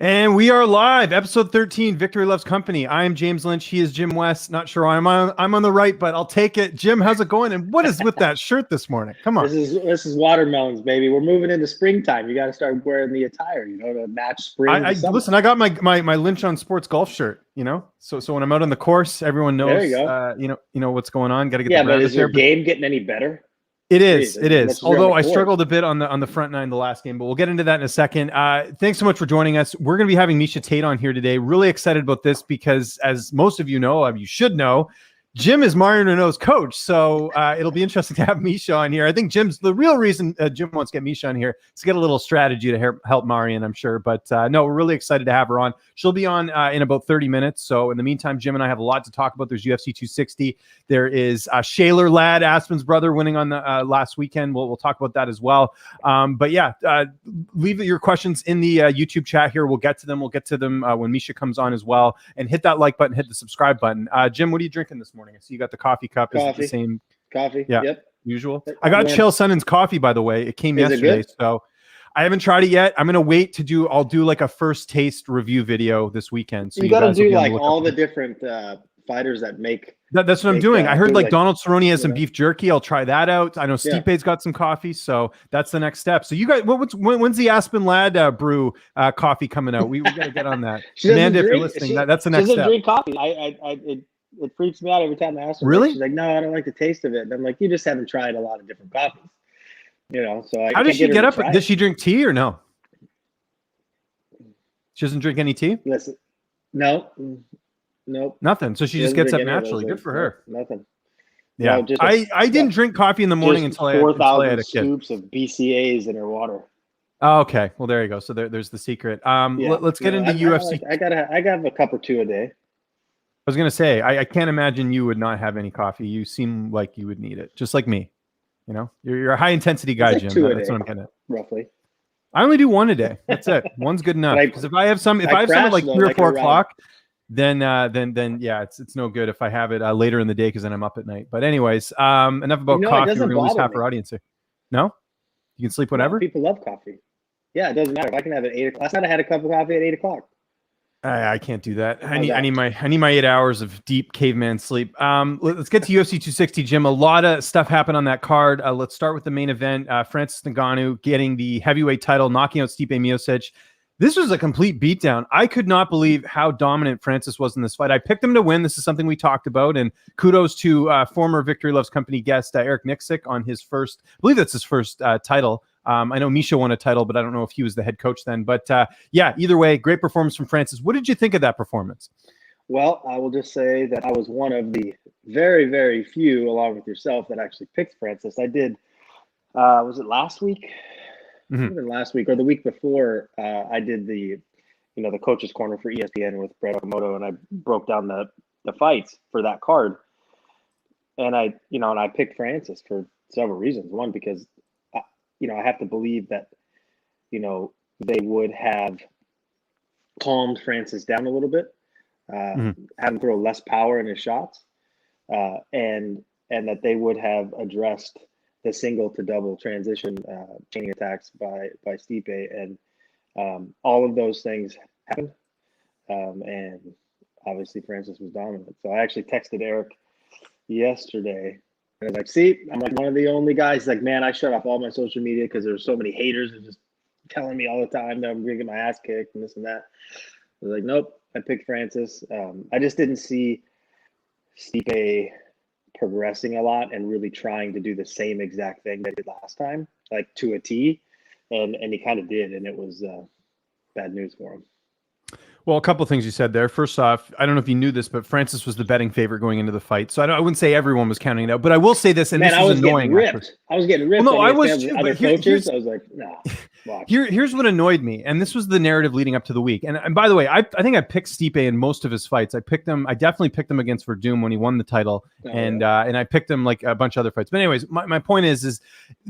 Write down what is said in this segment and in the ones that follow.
And we are live, episode 13, Victory Loves Company. I am James Lynch. He is Jim West. Not sure why I'm on the right, but I'll take it. Jim, how's it going? And what is with that shirt this morning? Come on. This is watermelons, baby. We're moving into springtime. You got to start wearing the attire, to match spring. Listen, I got my Lynch on Sports golf shirt. So when I'm out on the course, everyone knows. There you go. You know what's going on. Got to get. Yeah, but is your game getting any better? It is. Although I struggled a bit on the front nine the last game, but we'll get into that in a second. Thanks so much for joining us. We're going to be having Miesha Tate on here today. Really excited about this because, as most of you know, you should know, Jim is Marion Renault's coach. So it'll be interesting to have Miesha on here. I think the real reason Jim wants to get Miesha on here is to get a little strategy to help Marion, I'm sure. But no, we're really excited to have her on. She'll be on in about 30 minutes. So in the meantime, Jim and I have a lot to talk about. There's UFC 260. There is Shaler Ladd, Aspen's brother, winning on the last weekend. We'll talk about that as well. But yeah, leave your questions in the YouTube chat here. We'll get to them. We'll get to them when Miesha comes on as well. And hit that like button, hit the subscribe button. Jim, what are you drinking this morning? I see you got the coffee cup. Is it the same coffee? Yeah, yep. Usual. I got Chael Sonnen's coffee, by the way. It came yesterday, so I haven't tried it yet. I'm gonna wait to I'll do like a first taste review video this weekend. So you got to do like all the different fighters that make. That's what I'm doing. I heard like Donald Cerrone has some beef jerky. I'll try that out. I know Stipe's got some coffee, so that's the next step. So you guys, when's the Aspen Ladd brew coffee coming out? We got to get on that. Amanda, if you're listening, that's the next step. She doesn't drink coffee. It freaks me out every time I ask her. Really? She's like, no, I don't like the taste of it. And I'm like, you just haven't tried a lot of different coffees. So how does she get up? Does she drink tea or no? She doesn't drink any tea? Listen, nope. Nothing. So she just gets up naturally. Good for her. Nothing. Yeah. No, I didn't drink coffee in the morning until I had a kid. Scoops of BCAAs in her water. Oh, okay. Well, there you go. So there's the secret. Let's get into UFC. I got a cup or two a day. I was gonna say, I can't imagine you would not have any coffee. You seem like you would need it, just like me. You're a high intensity guy, Jim. That's what I'm getting at. Roughly. I only do one a day. That's it. One's good enough. Because if I have some at like 3 or 4 o'clock, then yeah, it's no good if I have it later in the day because then I'm up at night. But anyways, enough about coffee. We're gonna lose half our audience here. No, you can sleep whenever. People love coffee. Yeah, it doesn't matter. If I can have it at 8 o'clock. Last night I had a cup of coffee at 8 o'clock. I can't do that. I need my 8 hours of deep caveman sleep. Let's get to UFC 260, Jim. A lot of stuff happened on that card. Let's start with the main event. Francis Ngannou getting the heavyweight title, knocking out Stipe Miocic. This was a complete beatdown. I could not believe how dominant Francis was in this fight. I picked him to win. This is something we talked about, and kudos to former Victory Loves Company guest Eric Nixick on his first, I believe that's his first title. I know Miesha won a title, but I don't know if he was the head coach then. But yeah, either way, great performance from Francis. What did you think of that performance? Well, I will just say that I was one of the very, very few, along with yourself, that actually picked Francis. I did, was it last week? Even last week or the week before, I did the coach's corner for ESPN with Brett Okamoto, and I broke down the fights for that card. And I picked Francis for several reasons. One, because I have to believe that, they would have calmed Francis down a little bit, have him throw less power in his shots, and that they would have addressed the single to double transition chaining attacks by Stipe, and all of those things happened, and obviously Francis was dominant. So I actually texted Eric yesterday. I was like, see, I'm like one of the only guys. Like, man, I shut off all my social media because there's so many haters and just telling me all the time that I'm going to get my ass kicked and this and that. I was like, nope, I picked Francis. I just didn't see Stipe progressing a lot and really trying to do the same exact thing they did last time, like to a T. And he kind of did, and it was bad news for him. Well, a couple of things you said there. First off, I don't know if you knew this, but Francis was the betting favorite going into the fight. So I wouldn't say everyone was counting it out, but I will say this, and this is annoying. I was getting ripped. Well, no, I was too. But coaches, I was like, no. Here's what annoyed me, and this was the narrative leading up to the week. And by the way, I think I picked Stipe in most of his fights. I definitely picked him against Verdum when he won the title, and I picked him like a bunch of other fights. But anyways, my point is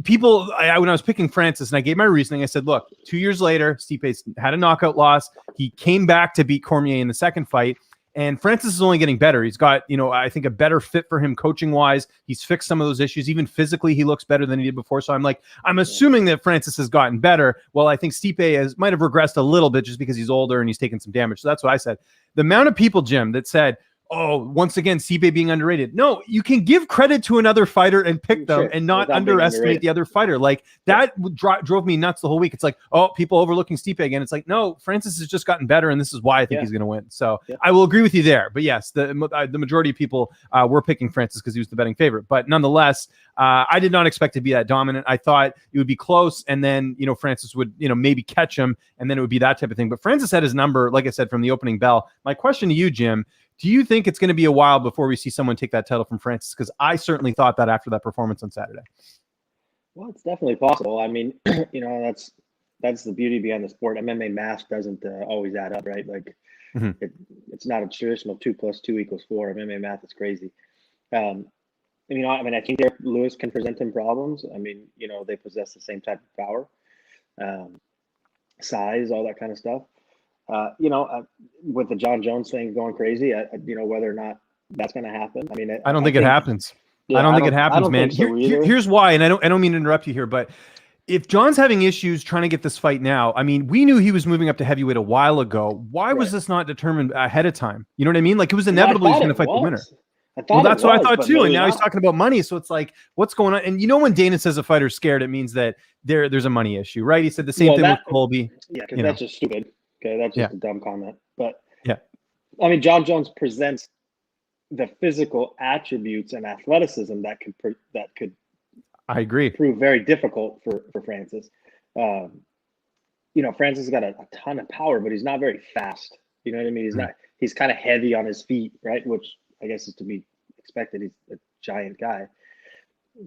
people. When I was picking Francis, and I gave my reasoning, I said, look, 2 years later, Stipe's had a knockout loss. He came back to beat Cormier in the second fight. And Francis is only getting better. He's got, I think a better fit for him coaching wise. He's fixed some of those issues. Even physically, he looks better than he did before. So I'm assuming that Francis has gotten better. Well, I think Stipe might have regressed a little bit just because he's older and he's taken some damage. So that's what I said. The amount of people, Jim, that said, oh, once again, Stipe being underrated. No, you can give credit to another fighter and pick them and not underestimate the other fighter. Like that drove me nuts the whole week. It's like, oh, people overlooking Stipe again. It's like, no, Francis has just gotten better, and this is why I think he's going to win. So I will agree with you there. But yes, the majority of people were picking Francis because he was the betting favorite. But nonetheless, I did not expect to be that dominant. I thought it would be close, and then Francis would maybe catch him, and then it would be that type of thing. But Francis had his number, like I said, from the opening bell. My question to you, Jim. Do you think it's going to be a while before we see someone take that title from Francis? Because I certainly thought that after that performance on Saturday. Well, it's definitely possible. I mean, that's the beauty behind the sport. MMA math doesn't always add up, right? Like it's not a traditional 2 + 2 = 4. MMA math is crazy. I think Derek Lewis can present him problems. I mean, they possess the same type of power, size, all that kind of stuff. With the John Jones thing going crazy, whether or not that's going to happen. I mean, I don't think it happens. Yeah, I don't think it happens, man. So here's why, and I don't mean to interrupt you here, but if John's having issues trying to get this fight now, I mean, we knew he was moving up to heavyweight a while ago. Why was this not determined ahead of time? You know what I mean? Like it was inevitable he's going to fight the winner. Well, that's what I thought too. And now he's talking about money. So it's like, what's going on? And when Dana says a fighter's scared, it means that there's a money issue, right? He said the same thing with Colby. Yeah, because that's just stupid. Okay, that's just a dumb comment. But I mean, John Jones presents the physical attributes and athleticism that could I agree prove very difficult for Francis. Francis has got a ton of power, but he's not very fast. You know what I mean? He's kind of heavy on his feet, right? Which I guess is to be expected. He's a giant guy.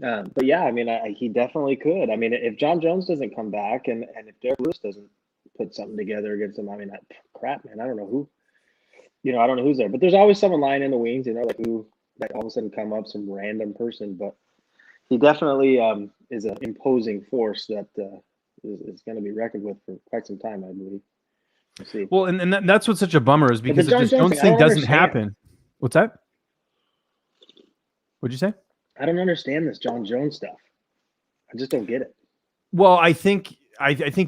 But yeah, I mean, he definitely could. I mean, if John Jones doesn't come back and if Derek Lewis doesn't put something together against him, I mean, crap, man, I don't know who. I don't know who's there, but there's always someone lying in the wings, like who that all of a sudden come up, some random person. But he definitely is an imposing force that is going to be reckoned with for quite some time, I believe. We'll see. Well, and that's what's such a bummer is because if this Jones thing doesn't happen. What's that? What'd you say? I don't understand this John Jones stuff. I just don't get it. Well, I think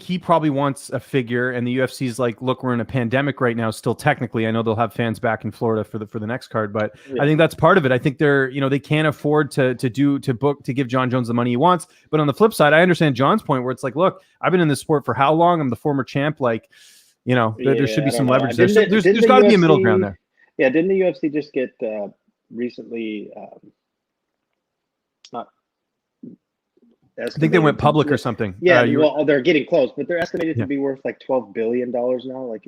he probably wants a figure, and the UFC's like, look, we're in a pandemic right now. Still, technically, I know they'll have fans back in Florida for the next card, but I think that's part of it. I think they're, they can't afford to give John Jones the money he wants. But on the flip side, I understand John's point where it's like, look, I've been in this sport for how long? I'm the former champ. Like, there should be some leverage there. There's got to be a middle ground there. Yeah, didn't the UFC just get recently? I think they went public or something. Yeah, they're getting close, but they're estimated to be worth like $12 billion now. Like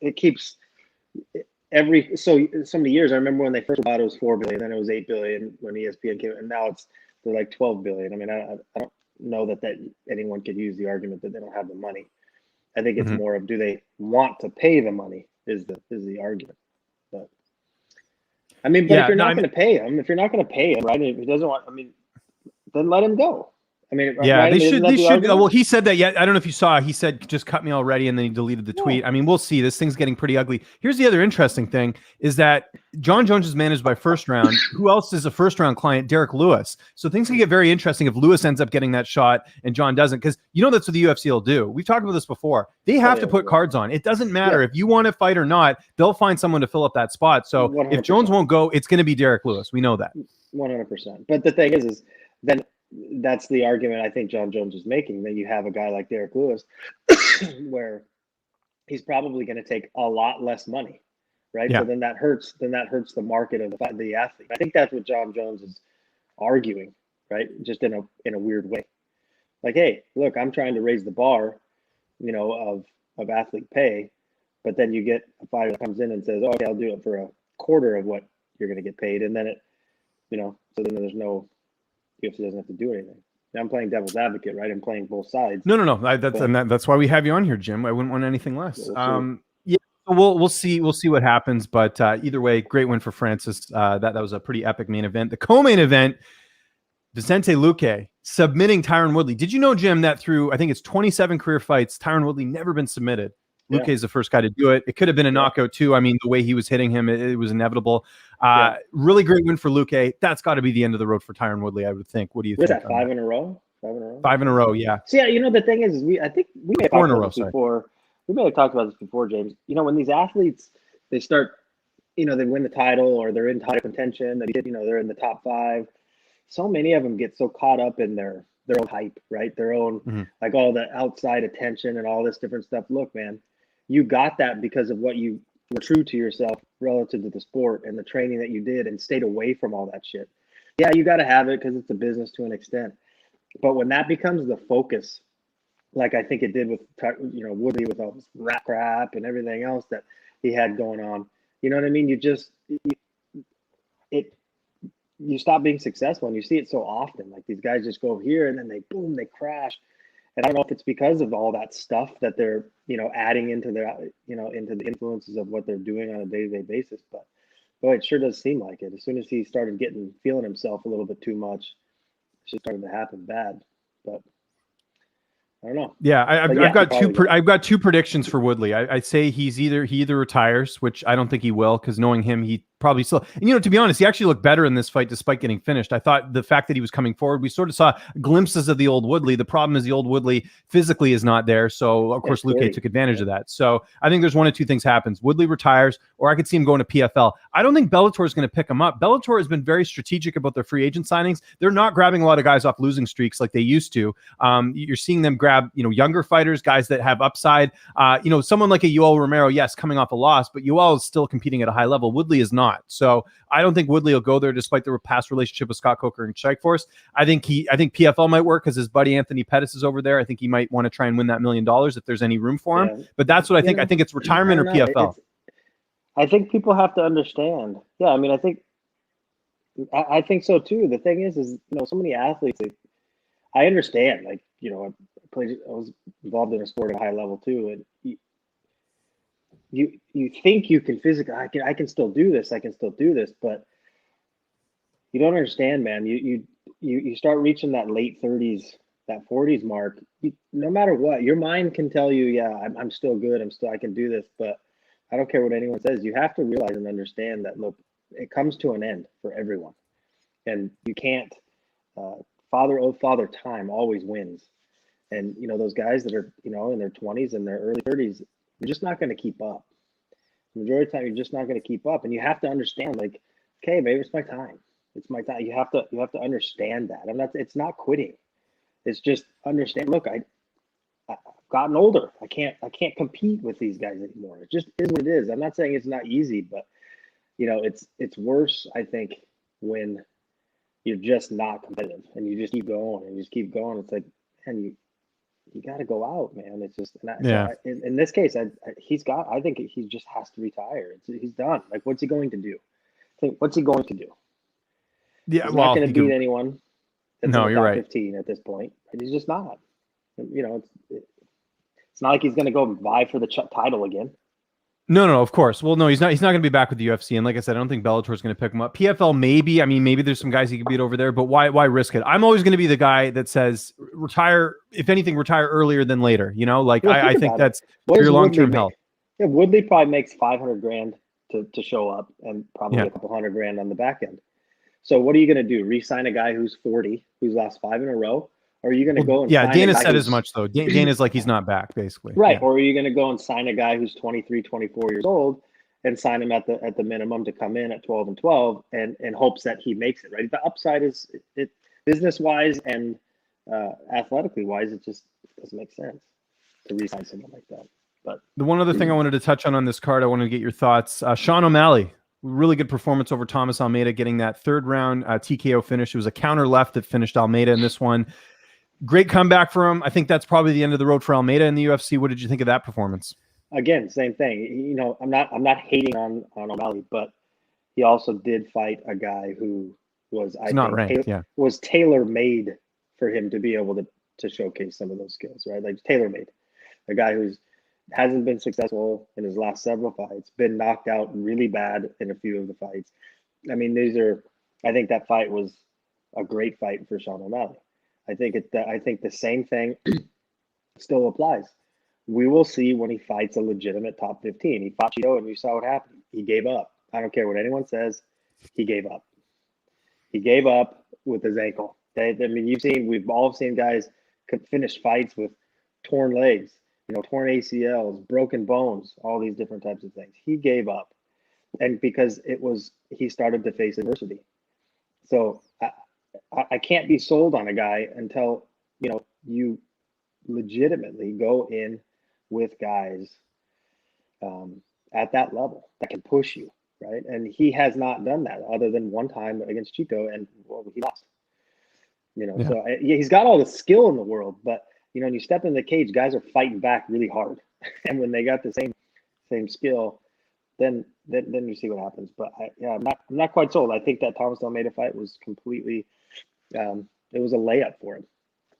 it keeps so many years. I remember when they first bought it was $4 billion, then it was $8 billion when ESPN came, and now they're like $12 billion. I mean, I don't know that anyone could use the argument that they don't have the money. I think it's more of, do they want to pay the money is the argument. But I mean, if you're not going to pay him, right? If he doesn't want, I mean, then let him go. I mean, yeah, right? they should. Well, he said that. Yeah, I don't know if you saw. He said, "Just cut me already," and then he deleted the tweet. I mean, we'll see. This thing's getting pretty ugly. Here's the other interesting thing: is that John Jones is managed by First Round. Who else is a First Round client? Derek Lewis. So things can get very interesting if Lewis ends up getting that shot and John doesn't, because that's what the UFC will do. We've talked about this before. They have to put cards on. It doesn't matter if you want to fight or not. They'll find someone to fill up that spot. So 100%. If Jones won't go, it's going to be Derek Lewis. We know that. 100%. But the thing is then. That's the argument I think John Jones is making, that you have a guy like Derek Lewis where he's probably going to take a lot less money, right? Yeah. So then that hurts the market of the athlete. I think that's what John Jones is arguing, right? Just in a weird way. Like, hey, look, I'm trying to raise the bar, of athlete pay, but then you get a fighter that comes in and says, "Oh, okay, I'll do it for a quarter of what you're going to get paid," and then so then there's no. UFC doesn't have to do anything. I'm playing devil's advocate, right? I'm playing both sides. No. That's why we have you on here, Jim. I wouldn't want anything less. We'll see what happens. But either way, great win for Francis. That was a pretty epic main event. The co-main event, Vicente Luque submitting Tyron Woodley. Did you know, Jim, that through I think it's 27 career fights, Tyron Woodley never been submitted? Luque is the first guy to do it. It could have been a knockout too. I mean, the way he was hitting him, it was inevitable. Really great win for Luque. That's got to be the end of the road for Tyron Woodley, I would think. What do you think? That 5 in a row? 5 in a row? 5 in a row, yeah. So, the thing is I think we may have talked about this before. We may have talked about this before, James. When these athletes, they start, they win the title or they're in title contention, they're in the top 5. So many of them get so caught up in their own hype, right? Their own, like all the outside attention and all this different stuff. Look, man, you got that because of what you were true to yourself relative to the sport and the training that you did and stayed away from all that shit. Yeah, you got to have it because it's a business to an extent. But when that becomes the focus, like I think it did with, Woodley with all this rap crap and everything else that he had going on, you know what I mean? You stop being successful, and you see it so often. Like these guys just go here and then they crash. And I don't know if it's because of all that stuff that they're, adding into their, into the influences of what they're doing on a day-to-day basis. But boy, it sure does seem like it. As soon as he started feeling himself a little bit too much, it just started to happen bad. But I don't know. Yeah, I've got two predictions for Woodley. I say he either retires, which I don't think he will, because knowing him, he probably still. And to be honest, he actually looked better in this fight despite getting finished. I thought the fact that he was coming forward, we sort of saw glimpses of the old Woodley. The problem is the old Woodley physically is not there, so of course Luque took advantage of that. So I think there's one of two things happens: Woodley retires, or I could see him going to PFL. I don't think Bellator is going to pick him up. Bellator has been very strategic about their free agent signings. They're not grabbing a lot of guys off losing streaks like they used to. You're seeing them grab younger fighters, guys that have upside. Someone like a Yoel Romero, yes, coming off a loss, but Yoel is still competing at a high level. Woodley is not. So I don't think Woodley will go there despite the past relationship with Scott Coker and Strikeforce. I think PFL might work because his buddy Anthony Pettis is over there. I think he might want to try and win that $1 million if there's any room for him. But that's what I think. I think it's retirement or PFL. I think people have to understand. Yeah, I mean, I think so too. The thing is so many athletes. I understand. Like I was involved in a sport at a high level too, and you think you can physically, I can still do this, but you don't understand, man. You start reaching that late 30s, that 40s mark. No matter what, your mind can tell you, yeah, I'm still good, I can do this, but I don't care what anyone says. You have to realize and understand that, look, it comes to an end for everyone, and you can't. Father time always wins. And those guys that are in their 20s and their early 30s, you're just not going to keep up. The majority of the time, you're just not going to keep up, and you have to understand, like, okay, maybe it's my time. It's my time. You have to understand that. It's not quitting. It's just understand. Look, I've gotten older. I can't compete with these guys anymore. It just is what it is. I'm not saying it's not easy, but it's worse, I think, when you're just not competitive and you just keep going and you just keep going. It's like, man, you got to go out, man. It's just, in this case, I think he just has to retire. He's done. Like, what's he going to do? What's he going to do? Yeah, he's not going to beat anyone. That's no, you're right. 15 at this point. He's just not. It's not like he's going to go vie for the title again. No, of course. Well, no, he's not going to be back with the UFC. And like I said, I don't think Bellator is going to pick him up. PFL, maybe. I mean, maybe there's some guys he could beat over there, but why risk it? I'm always going to be the guy that says retire. If anything, retire earlier than later. I think that's for your long-term health. Yeah, Woodley probably makes $500,000 to show up, and probably a couple $100,000 on the back end. So what are you going to do? Re-sign a guy who's 40, who's lost 5 in a row? Or are you going to go and sign Dana said as much, though. Dana's like, he's not back, basically. Right. Yeah. Or are you going to go and sign a guy who's 23, 24 years old and sign him at the minimum to come in at 12 and 12 and hopes that he makes it, right? The upside is it business-wise and athletically-wise, it just doesn't make sense to re-sign someone like that. But the one other thing I wanted to touch on this card, I wanted to get your thoughts. Sean O'Malley, really good performance over Thomas Almeida, getting that third round TKO finish. It was a counter left that finished Almeida in this one. Great comeback for him. I think that's probably the end of the road for Almeida in the UFC. What did you think of that performance? Again, same thing. I'm not hating on O'Malley, but he also did fight a guy who was was tailor-made for him to be able to showcase some of those skills, right? Like tailor-made. A guy who's hasn't been successful in his last several fights, been knocked out really bad in a few of the fights. I mean, I think that fight was a great fight for Sean O'Malley. I think the same thing still applies. we will see when he fights a legitimate top 15. He fought Cheeto, and we saw what happened. He gave up. I don't care what anyone says. He gave up. He gave up with his ankle. I mean, we've all seen guys finish fights with torn legs, torn ACLs, broken bones, all these different types of things. He gave up. And because he started to face adversity. So I can't be sold on a guy until, you legitimately go in with guys at that level that can push you, right? And he has not done that other than one time against Cheeto, and he lost. Yeah. So he's got all the skill in the world, but when you step in the cage, guys are fighting back really hard, and when they got the same skill, then you see what happens. But I'm not quite sold. I think that Thomas Almeida fight was completely, it was a layup for him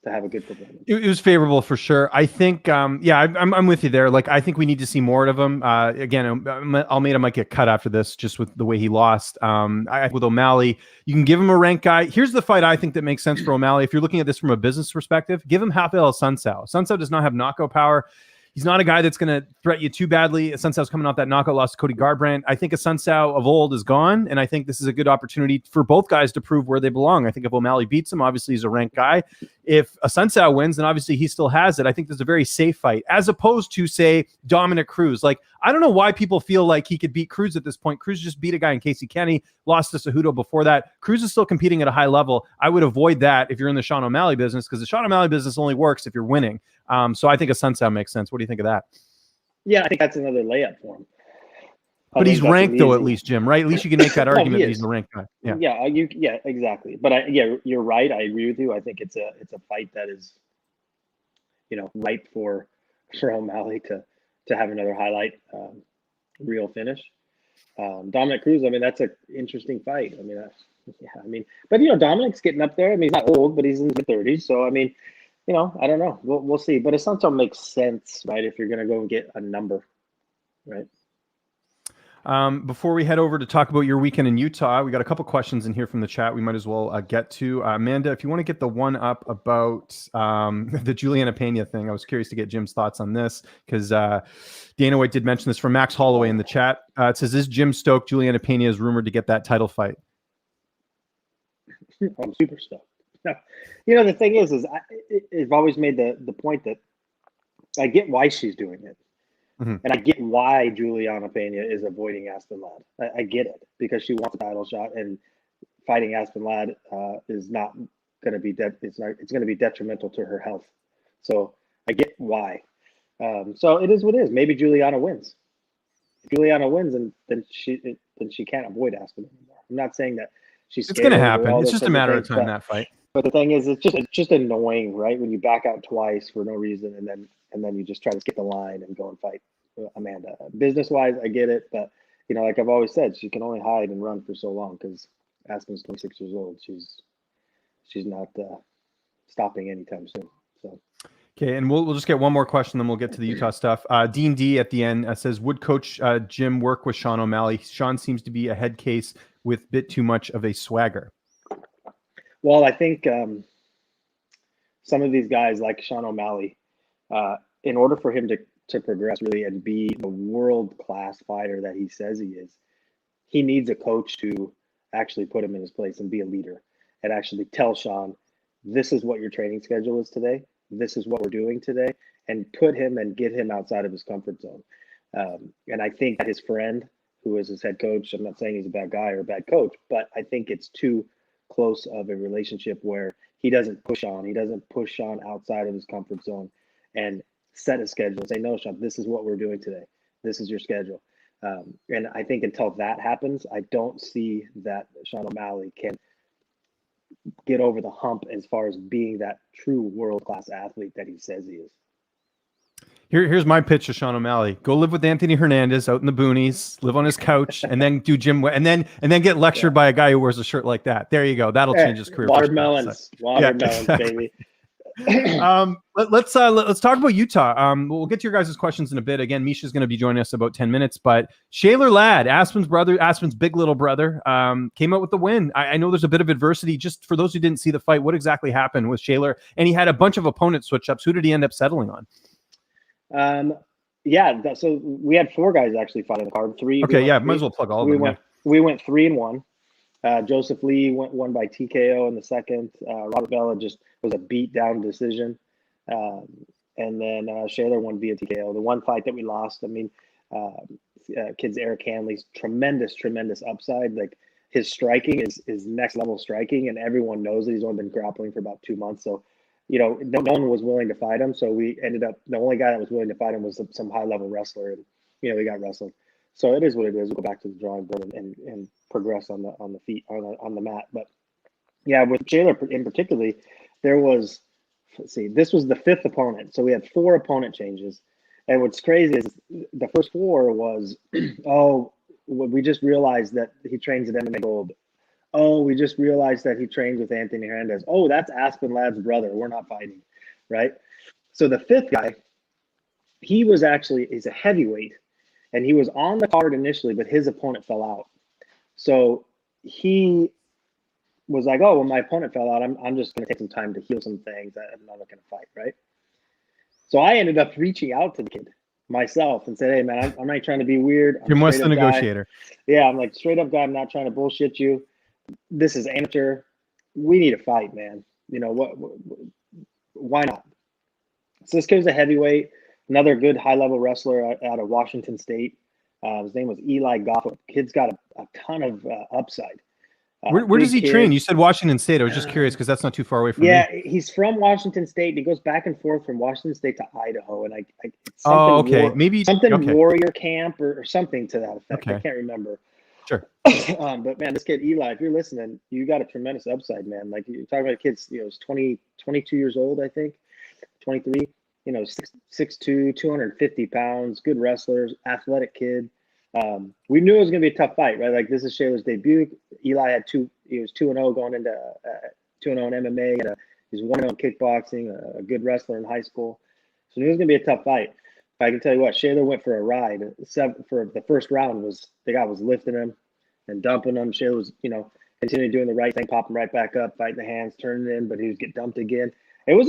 to have a good performance. It was favorable for sure. I think, I'm with you there. Like, I think we need to see more of him. Again, Almeida might get cut after this, just with the way he lost. With O'Malley, you can give him a ranked guy. Here's the fight I think that makes sense for O'Malley. If you're looking at this from a business perspective, give him Rafael Sunsao. Sunsao does not have knockout power. He's not a guy that's going to threat you too badly. Sunsao's coming off that knockout loss to Cody Garbrandt. I think a Sunsao of old is gone, and I think this is a good opportunity for both guys to prove where they belong. I think if O'Malley beats him, obviously he's a ranked guy. If a Sunsao wins, then obviously he still has it. I think there's a very safe fight, as opposed to, say, Dominic Cruz. Like, I don't know why people feel like he could beat Cruz at this point. Cruz just beat a guy in Casey Kenny, lost to Cejudo before that. Cruz is still competing at a high level. I would avoid that if you're in the Sean O'Malley business, because the Sean O'Malley business only works if you're winning. So I think a Sunsao makes sense. What do you think of that? Yeah, I think that's another layup for him. But he's ranked, though, at least, Jim, right? At least you can make that argument that he's a ranked guy. Yeah, exactly. But you're right. I agree with you. I think it's a fight that is, ripe for O'Malley to have another highlight reel finish. Dominic Cruz, I mean, that's an interesting fight. I mean, but Dominic's getting up there. I mean, he's not old, but he's in his 30s. So I mean, I don't know. We'll see. But it sometimes makes sense, right? If you're going to go and get a number, right? Before we head over to talk about your weekend in Utah, we got a couple questions in here from the chat we might as well get to. Amanda, if you want to get the one up about the Juliana Pena thing, I was curious to get Jim's thoughts on this, because Dana White did mention this from Max Holloway in the chat. It says, is Jim stoked Juliana Pena is rumored to get that title fight? I'm super stoked. The thing is I've always made the point that I get why she's doing it. Mm-hmm. And I get why Juliana Pena is avoiding Aspen Ladd. I get it, because she wants a title shot, and fighting Aspen Ladd is not going to be it's going to be detrimental to her health. So I get why. So it is what it is. Maybe Juliana wins. If Juliana wins, and then she can't avoid Aspen anymore. I'm not saying that she's. It's going to happen. It's just a matter of time, that fight. But the thing is, it's just annoying, right? When you back out twice for no reason, and then you just try to skip the line and go and fight Amanda. Business-wise, I get it, but like I've always said, she can only hide and run for so long, because Aspen's 26 years old. She's not stopping anytime soon. So. Okay, and we'll just get one more question, then we'll get to the Utah stuff. Dean D at the end says, would Coach Jim work with Sean O'Malley? Sean seems to be a head case with a bit too much of a swagger. Well, I think some of these guys like Sean O'Malley, in order for him to progress really and be the world-class fighter that he says he is, he needs a coach to actually put him in his place and be a leader, and actually tell Sean, this is what your training schedule is today. This is what we're doing today, and put him and get him outside of his comfort zone. And I think that his friend, who is his head coach, I'm not saying he's a bad guy or a bad coach, but I think it's too close of a relationship where he doesn't push Sean outside of his comfort zone and set a schedule and say, no, Sean, this is what we're doing today. This is your schedule. And I think until that happens, I don't see that Sean O'Malley can get over the hump as far as being that true world-class athlete that he says he is. Here's my pitch to Sean O'Malley: go live with Anthony Hernandez out in the boonies, live on his couch, and then do gym, and then get lectured by a guy who wears a shirt like that. There you go. That'll change his career. Watermelons, baby. Let's talk about Utah. We'll get to your guys' questions in a bit. Again, Miesha's going to be joining us about 10 minutes, but Shaler Ladd, Aspen's big little brother, came out with the win. I know there's a bit of adversity. Just for those who didn't see the fight, what exactly happened with Shaler? And he had a bunch of opponent switch-ups. Who did he end up settling on? Yeah. So we had 4 guys actually fight on the card. 3. Okay, yeah, might as well plug all of them. We went 3-1. Joseph Lee won by TKO in the second. Robert Bella just was a beat down decision. And then Shaler won via TKO. The one fight that we lost, I mean, kid's Eric Hanley's tremendous upside. Like his striking is next level striking, and everyone knows that he's only been grappling for about 2 months. So, no one was willing to fight him. So we ended up, the only guy that was willing to fight him was some high level wrestler, and we got wrestled. So it is what it is. We'll go back to the drawing board and progress on the feet on the mat. But yeah, with Shaler in particularly, there was, this was the 5th opponent. So we had 4 opponent changes. And what's crazy is the first 4 was, we just realized that he trains at MMA Gold. Oh, we just realized that he trains with Anthony Hernandez. Oh, that's Aspen Ladd's brother. We're not fighting, right? So the 5th guy, he's a heavyweight, and he was on the card initially, but his opponent fell out. So he was like, oh, well, my opponent fell out. I'm just going to take some time to heal some things. I'm not going to fight, right? So I ended up reaching out to the kid myself and said, hey, man, I'm not trying to be weird. You're more the negotiator. Yeah, I'm like, straight up guy. I'm not trying to bullshit you. This is amateur. We need a fight, man. Why not? So this kid was a heavyweight, another good high-level wrestler out of Washington State. His name was Eli Goff. Kid's got a ton of upside. Where does he train? You said Washington State. I was just curious because that's not too far away from me. Yeah, he's from Washington State. He goes back and forth from Washington State to Idaho, and maybe warrior camp or something to that effect. Okay. I can't remember. Sure. But man, this kid Eli, if you're listening, you got a tremendous upside, man. Like you're talking about kids, he's 22 years old, I think, 23. 6'2", 250 pounds, good wrestlers, athletic kid. We knew it was going to be a tough fight, right? Like this is Shaler's debut. Eli he was 2-0 going into 2-0 in MMA, and he's 1-0 in kickboxing, a good wrestler in high school. So it was going to be a tough fight. But I can tell you what, Shaler went for a ride. For the first round, the guy was lifting him and dumping him. Shaler was, continuing doing the right thing, popping right back up, fighting the hands, turning in, but he would get dumped again. It was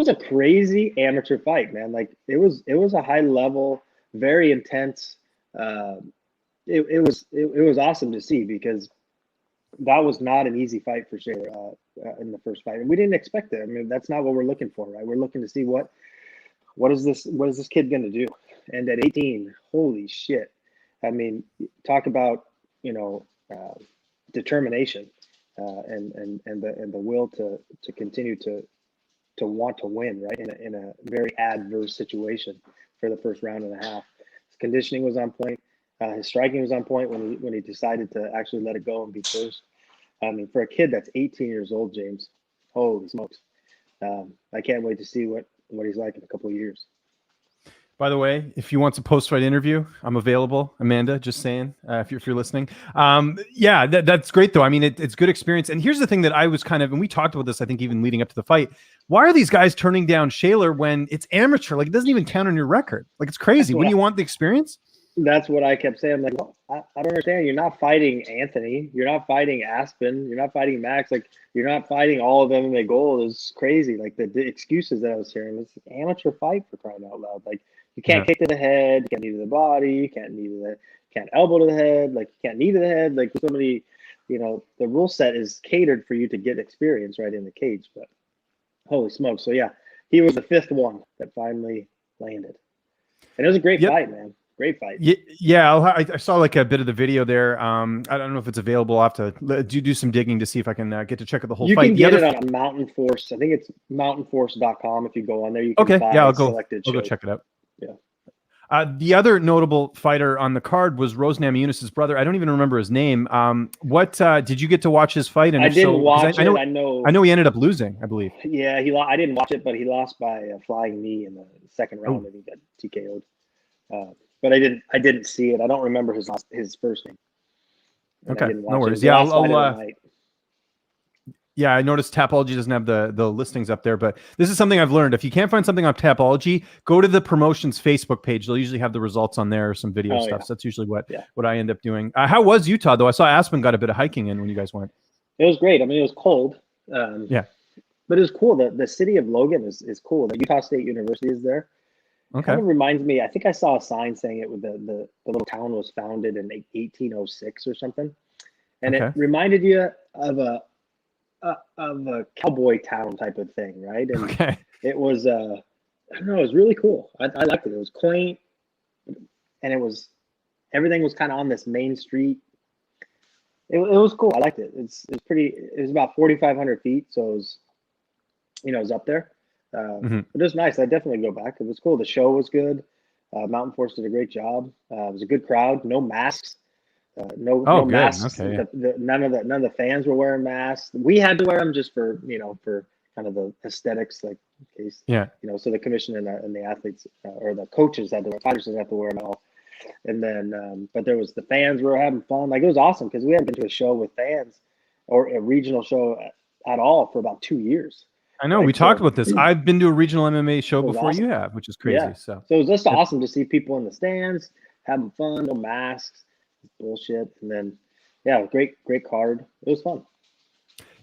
a crazy amateur fight, man. Like it was a high level, very intense. It was awesome to see because that was not an easy fight for Shaler in the first fight, and we didn't expect it. I mean, that's not what we're looking for, right? We're looking to see what is this kid going to do? And at 18, holy shit! I mean, talk about determination and the will to continue to want to win, right? In a very adverse situation for the first round and a half. His conditioning was on point. His striking was on point when he decided to actually let it go and be first. I mean, for a kid that's 18 years old, James, holy smokes! I can't wait to see what he's like in a couple of years. By the way, if you want a post-fight interview, I'm available. Amanda, just saying, if you're listening. Yeah, that's great, though. I mean, it's good experience. And here's the thing that I was and we talked about this, I think, even leading up to the fight. Why are these guys turning down Shaler when it's amateur? Like, it doesn't even count on your record. Like, it's crazy. Wouldn't you want the experience? That's what I kept saying. I'm like, well, I don't understand. You're not fighting Anthony. You're not fighting Aspen. You're not fighting Max. Like, you're not fighting all of them in the goal. It's crazy. Like, the excuses that I was hearing. It's an amateur fight, for crying out loud. Like, you can't kick to the head. You can't knee to the body. You can't elbow to the head. Like, you can't knee to the head. Like, so many, the rule set is catered for you to get experience right in the cage. But holy smokes. So, yeah, he was the 5th one that finally landed. And it was a great fight, man. Great fight. Yeah, I saw like a bit of the video there. I don't know if it's available. I'll have to do some digging to see if I can get to check out the whole fight. You can get it on Mountain Force. I think it's mountainforce.com. If you go on there, you can find I'll go check it out. Yeah. The other notable fighter on the card was Rose Namajunas' brother. I don't even remember his name. What did you get to watch his fight? And I didn't watch it. I know he ended up losing, I believe. Yeah, I didn't watch it, but he lost by a flying knee in the second round, and he got TKO'd. But I didn't see it. I don't remember his first name. Okay, no worries. Yeah, I noticed Tapology doesn't have the listings up there, but this is something I've learned. If you can't find something on Tapology, go to the promotion's Facebook page. They'll usually have the results on there or some video stuff. Yeah. So that's usually what I end up doing. How was Utah, though? I saw Aspen got a bit of hiking in when you guys went. It was great. I mean, it was cold. Yeah. But it was cool. The city of Logan is cool. The Utah State University is there. Okay. Kind of reminds me, I think I saw a sign saying it with the little town was founded in like 1806 or something. And it Okay. reminded you of a cowboy town type of thing, right? And Okay. it was I don't know, it was really cool. I liked it. It was quaint, and everything was kind of on this main street. It was cool. I liked it. It's pretty. It was about 4,500 feet, so it was, it was up there. Mm-hmm. But it was nice. I definitely go back. It was cool. The show was good. Mountain Force did a great job. It was a good crowd. No masks. No Good. masks. Okay. Yeah. None of the fans were wearing masks. We had to wear them just for for kind of the aesthetics, like in case Yeah. So the commission and the athletes or the coaches had to wear. Fighters didn't have to wear them all. And then, but there was the fans were having fun. Like it was awesome because we hadn't been to a show with fans or a regional show at all for about 2 years. I know. Right? We talked about this. I've been to a regional MMA show It was before awesome. you have, which is crazy. Yeah. So it was just awesome to see people in the stands having fun, no masks, bullshit. And then, yeah, great card. It was fun.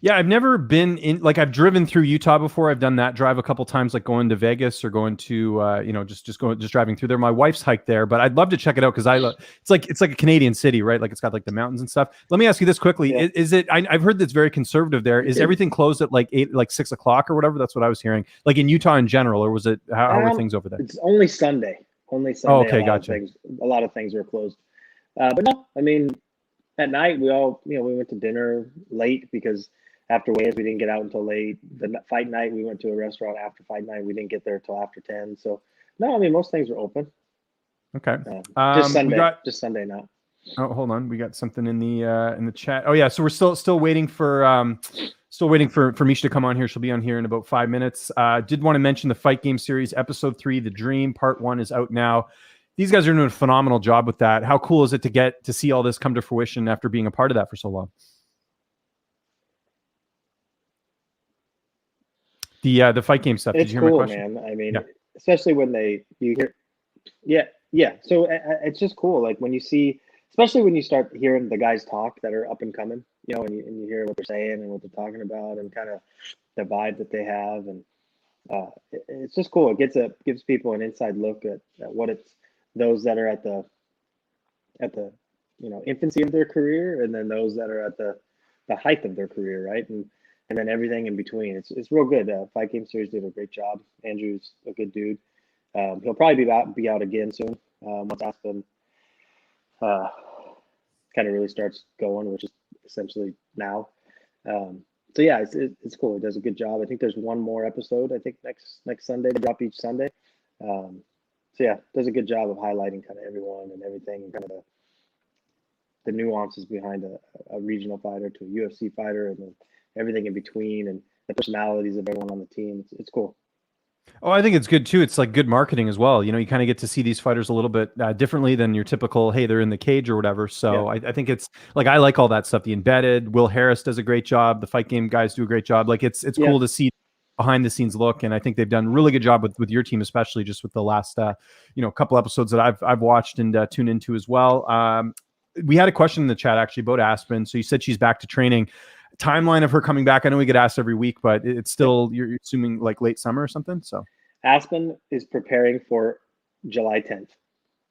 yeah, I've never been in, like, I've driven through Utah before. I've done that drive a couple times, like going to Vegas or going to, just driving through there. My wife's hiked there, but I'd love to check it out because it's like a Canadian city, right? Like it's got like the mountains and stuff. Let me ask you this quickly: Yeah. Is it? I've heard that's very conservative there. Is everything closed at like 6 o'clock or whatever? That's what I was hearing. Like in Utah in general, or was it? How were things over there? It's only Sunday. Only Sunday. Oh, okay, gotcha. A lot of things were closed. But no, I mean, at night we all, we went to dinner late because after weigh-ins we didn't get out until late. The fight night we went to a restaurant after fight night. We didn't get there till after 10. So no, I mean most things were open. Okay. Just Sunday. Just Sunday now. Oh, hold on. We got something in the chat. Oh yeah. So we're still waiting for Miesha to come on here. She'll be on here in about 5 minutes. Did want to mention the Fight Game Series episode 3, The Dream Part 1 is out now. These guys are doing a phenomenal job with that. How cool is it to get to see all this come to fruition after being a part of that for so long? The Fight Game stuff. It's Did you hear cool, my question? man. I mean, especially when you hear, yeah. So it's just cool. Like when you see, especially when you start hearing the guys talk that are up and coming, and you hear what they're saying and what they're talking about and kind of the vibe that they have, and it's just cool. It gives people an inside look at what it's those that are at the infancy of their career, and then those that are at the height of their career, right? And then everything in between. It's real good. Fight Game Series did a great job. Andrew's a good dude. He'll probably be out again soon once Aspen kind of really starts going, which is essentially now. So yeah, it's cool. He does a good job. I think there's one more episode. I think next Sunday they drop each Sunday. So yeah, does a good job of highlighting kind of everyone and everything and kind of the nuances behind a regional fighter to a UFC fighter and then everything in between and the personalities of everyone on the team. It's cool. Oh, I think it's good too. It's like good marketing as well. You kind of get to see these fighters a little bit differently than your typical, hey, they're in the cage or whatever. So yeah. I think it's like, I like all that stuff. The Embedded, Will Harris does a great job. The Fight Game guys do a great job. Like it's cool to see behind the scenes look. And I think they've done a really good job with your team, especially just with the last, couple episodes that I've watched and tuned into as well. We had a question in the chat actually about Aspen. So you said she's back to training. Timeline of her coming back, I know we get asked every week, but it's still, you're assuming like late summer or something. So Aspen is preparing for July 10th.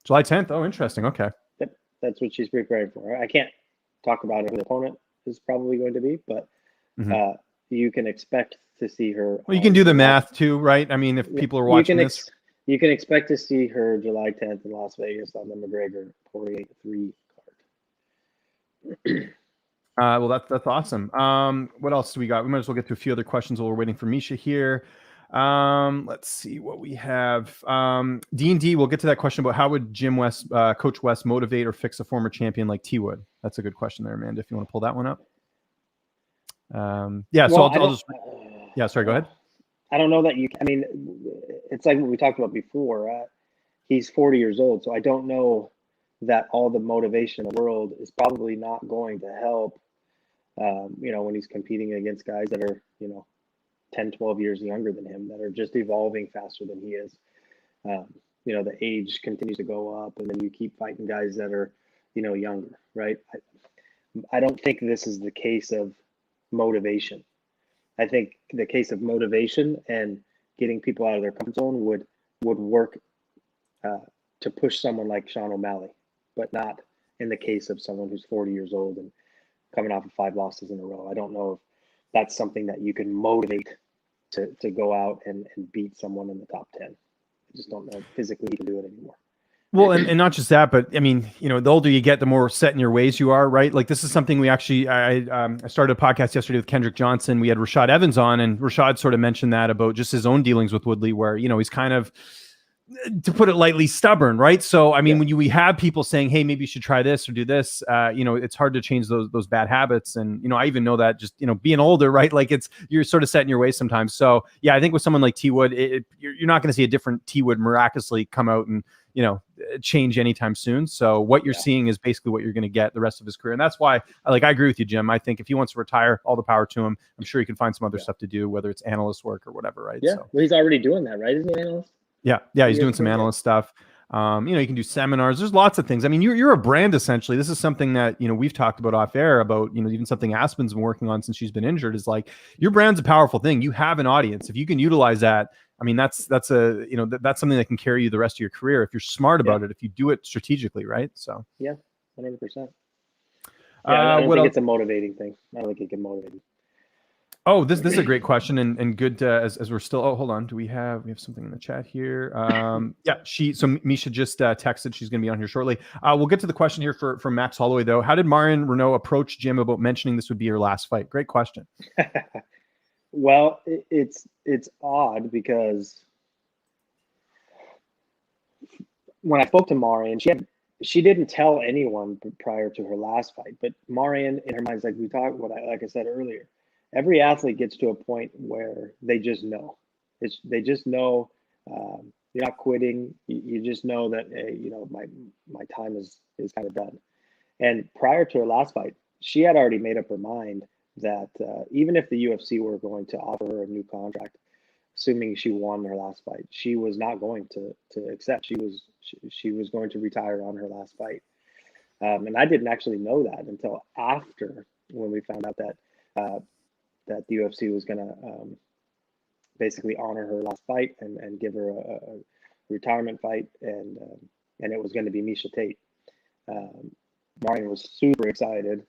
July 10th. Oh, interesting. Okay. Yep. That's what she's preparing for. I can't talk about who the opponent is probably going to be, but you can expect to see her. Well, you can do the math too, right? I mean, if people are watching this, you can expect to see her July 10th in Las Vegas on the McGregor 48-3 card. Well, that's awesome. What else do we got? We might as well get to a few other questions while we're waiting for Miesha here. Let's see what we have. D&D, we'll get to that question about how would Coach West motivate or fix a former champion like T Wood? That's a good question there, Amanda, if you want to pull that one up. Sorry, go ahead. I don't know that I mean, it's like what we talked about before. He's 40 years old, so I don't know that all the motivation in the world is probably not going to help, when he's competing against guys that are, 10, 12 years younger than him, that are just evolving faster than he is. The age continues to go up, and then you keep fighting guys that are, younger, right? I don't think this is the case of motivation. I think the case of motivation and getting people out of their comfort zone would work to push someone like Sean O'Malley, but not in the case of someone who's 40 years old and coming off of 5 losses in a row. I don't know if that's something that you can motivate to go out and beat someone in the top 10. I just don't know if physically you can do it anymore. Well, and not just that, but I mean, you know, the older you get, the more set in your ways you are, right? Like this is something we actually, I started a podcast yesterday with Kendrick Johnson. We had Rashad Evans on, and Rashad sort of mentioned that about just his own dealings with Woodley, where, you know, he's kind of, to put it lightly, stubborn, right? So, I mean, when we have people saying, hey, maybe you should try this or do this, you know, it's hard to change those bad habits. And, you know, I even know that just, you know, being older, right? Like you're sort of set in your ways sometimes. So yeah, I think with someone like T Wood, you're not going to see a different T Wood miraculously come out and, you know, change anytime soon. So what you're seeing is basically what you're going to get the rest of his career. And that's why, I agree with you, Jim. I think if he wants to retire, all the power to him. I'm sure he can find some other stuff to do, whether it's analyst work or whatever, right? Yeah, so. Well, he's already doing that, right? Isn't he an analyst? Yeah, he's doing some analyst stuff. You know, you can do seminars. There's lots of things. I mean, you're a brand essentially. This is something that, you know, we've talked about off air about, you know, even something Aspen's been working on since she's been injured is like your brand's a powerful thing. You have an audience. If you can utilize that, I mean, that's that's something that can carry you the rest of your career if you're smart about it, if you do it strategically, right? So yeah, 100%. I don't think it's a motivating thing. I don't think it can motivate you. Oh, this is a great question and good as we're still. Oh, hold on. Do we have something in the chat here? Yeah, so Miesha just texted. She's going to be on here shortly. We'll get to the question here from Max Holloway though. How did Marion Renault approach Jim about mentioning this would be her last fight? Great question. Well, it's odd because when I spoke to Marion, she didn't tell anyone prior to her last fight. But Marion, in her mind, like we talked about, like I said earlier, every athlete gets to a point where they just know. They just know you're not quitting. You just know that, hey, you know, my time is kind of done. And prior to her last fight, she had already made up her mind that even if the UFC were going to offer her a new contract, assuming she won her last fight, she was not going to accept. She was going to retire on her last fight. And I didn't actually know that until after, when we found out that that the UFC was going to basically honor her last fight and give her a retirement fight, and it was going to be Miesha Tate. Marion was super excited.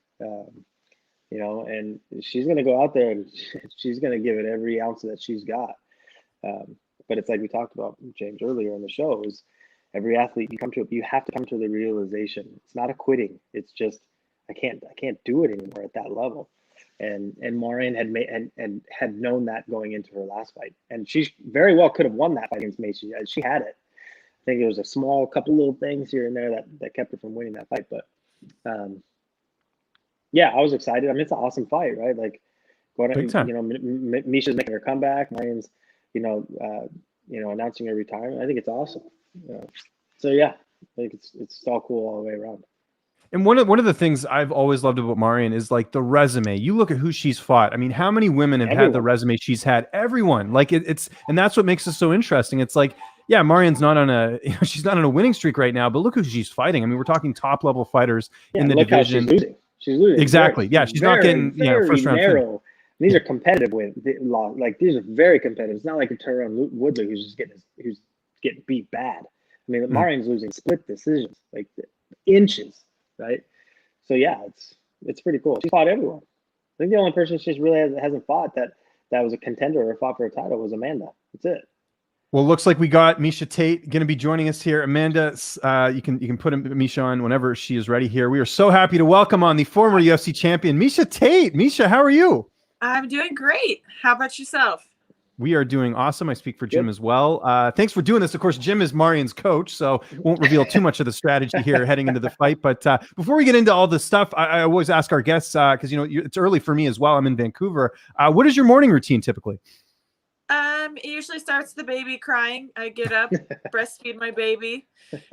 You know, and she's going to go out there and she's going to give it every ounce that she's got. But it's like we talked about, James, earlier in the show, is every athlete you have to come to the realization. It's not a quitting. It's just, I can't do it anymore at that level. And Marion had known that going into her last fight. And she very well could have won that fight against Miesha. She had it. I think it was a small couple little things here and there that kept her from winning that fight. But yeah, I was excited. I mean, it's an awesome fight, right? Like, going, you know, Miesha's making her comeback. Marion's, you know, announcing her retirement. I think it's awesome. So yeah, I think it's all cool all the way around. And one of the things I've always loved about Marion is like the resume. You look at who she's fought. I mean, how many women have had the resume she's had? Everyone. Like it's and that's what makes it so interesting. It's like, yeah, Marion's not on she's not on a winning streak right now, but look who she's fighting. I mean, we're talking top level fighters in the division. She's losing. Exactly. Yeah, she's not getting first round. Narrow. These are competitive wins. Like these are very competitive. It's not like a Tyrone Woodley who's just getting beat bad. I mean, Marion's losing split decisions, like inches, right? So yeah, it's pretty cool. She fought everyone. I think the only person she really hasn't fought that was a contender or fought for a title was Amanda. That's it. Well, looks like we got Miesha Tate going to be joining us here. Amanda, you can put Miesha on whenever she is ready here. We are so happy to welcome on the former UFC champion, Miesha Tate. Miesha, how are you? I'm doing great. How about yourself? We are doing awesome. I speak for Jim as well. Thanks for doing this. Of course, Jim is Marion's coach, so won't reveal too much of the strategy here heading into the fight. But before we get into all this stuff, I always ask our guests, because it's early for me as well. I'm in Vancouver. What is your morning routine typically? It usually starts the baby crying. I get up, breastfeed my baby,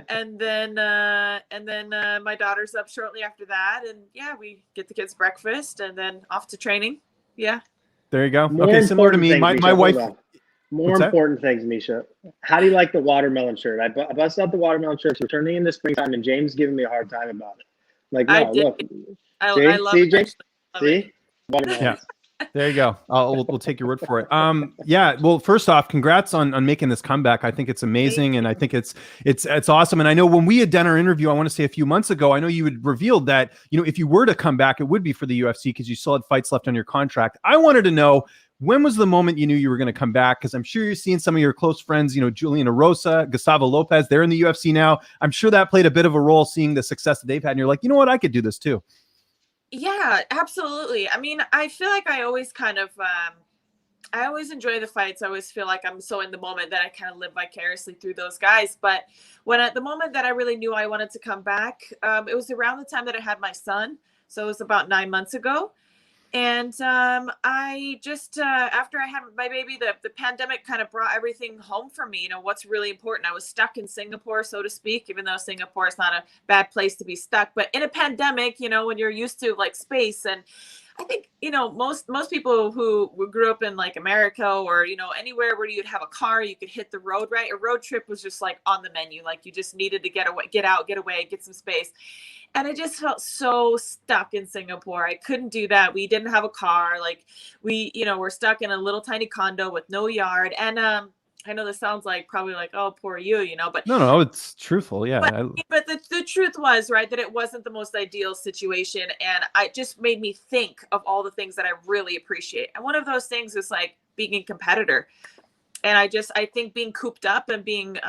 and then my daughter's up shortly after that, and yeah, we get the kids breakfast and then off to training. Yeah. There you go. Okay, similar to me. My wife. More important things, Miesha. How do you like the watermelon shirt? I busted out the watermelon shirts. We're turning in the springtime, and James giving me a hard time about it. Like, no, look. I love it. James? See? Watermelon. Yeah. There you go. We'll take your word for it. Yeah. Well, first off, congrats on making this comeback. I think it's amazing, and I think it's awesome. And I know when we had done our interview, I want to say a few months ago, I know you had revealed that if you were to come back, it would be for the UFC because you still had fights left on your contract. I wanted to know, when was the moment you knew you were going to come back? Because I'm sure you're seeing some of your close friends, Julian Erosa, Gustavo Lopez, they're in the UFC now. I'm sure that played a bit of a role, seeing the success that they've had. And you're like, you know what? I could do this too. Yeah, absolutely. I mean, I feel like I always kind of, I always enjoy the fights. I always feel like I'm so in the moment that I kind of live vicariously through those guys. But when at the moment that I really knew I wanted to come back, it was around the time that I had my son. So it was about 9 months ago. And I just, after I had my baby, the pandemic kind of brought everything home for me. What's really important. I was stuck in Singapore, so to speak, even though Singapore is not a bad place to be stuck. But in a pandemic, when you're used to like space, and I think, most people who grew up in like America or, anywhere where you'd have a car, you could hit the road, right? A road trip was just like on the menu. Like you just needed to get away, get out, get away, get some space. And I just felt so stuck in Singapore. I couldn't do that. We didn't have a car. Like we're stuck in a little tiny condo with no yard. And I know this sounds like probably like, oh, poor you, but no, it's truthful. Yeah. But the truth was, right, that it wasn't the most ideal situation. And it just made me think of all the things that I really appreciate. And one of those things is like being a competitor. And I think being cooped up and being,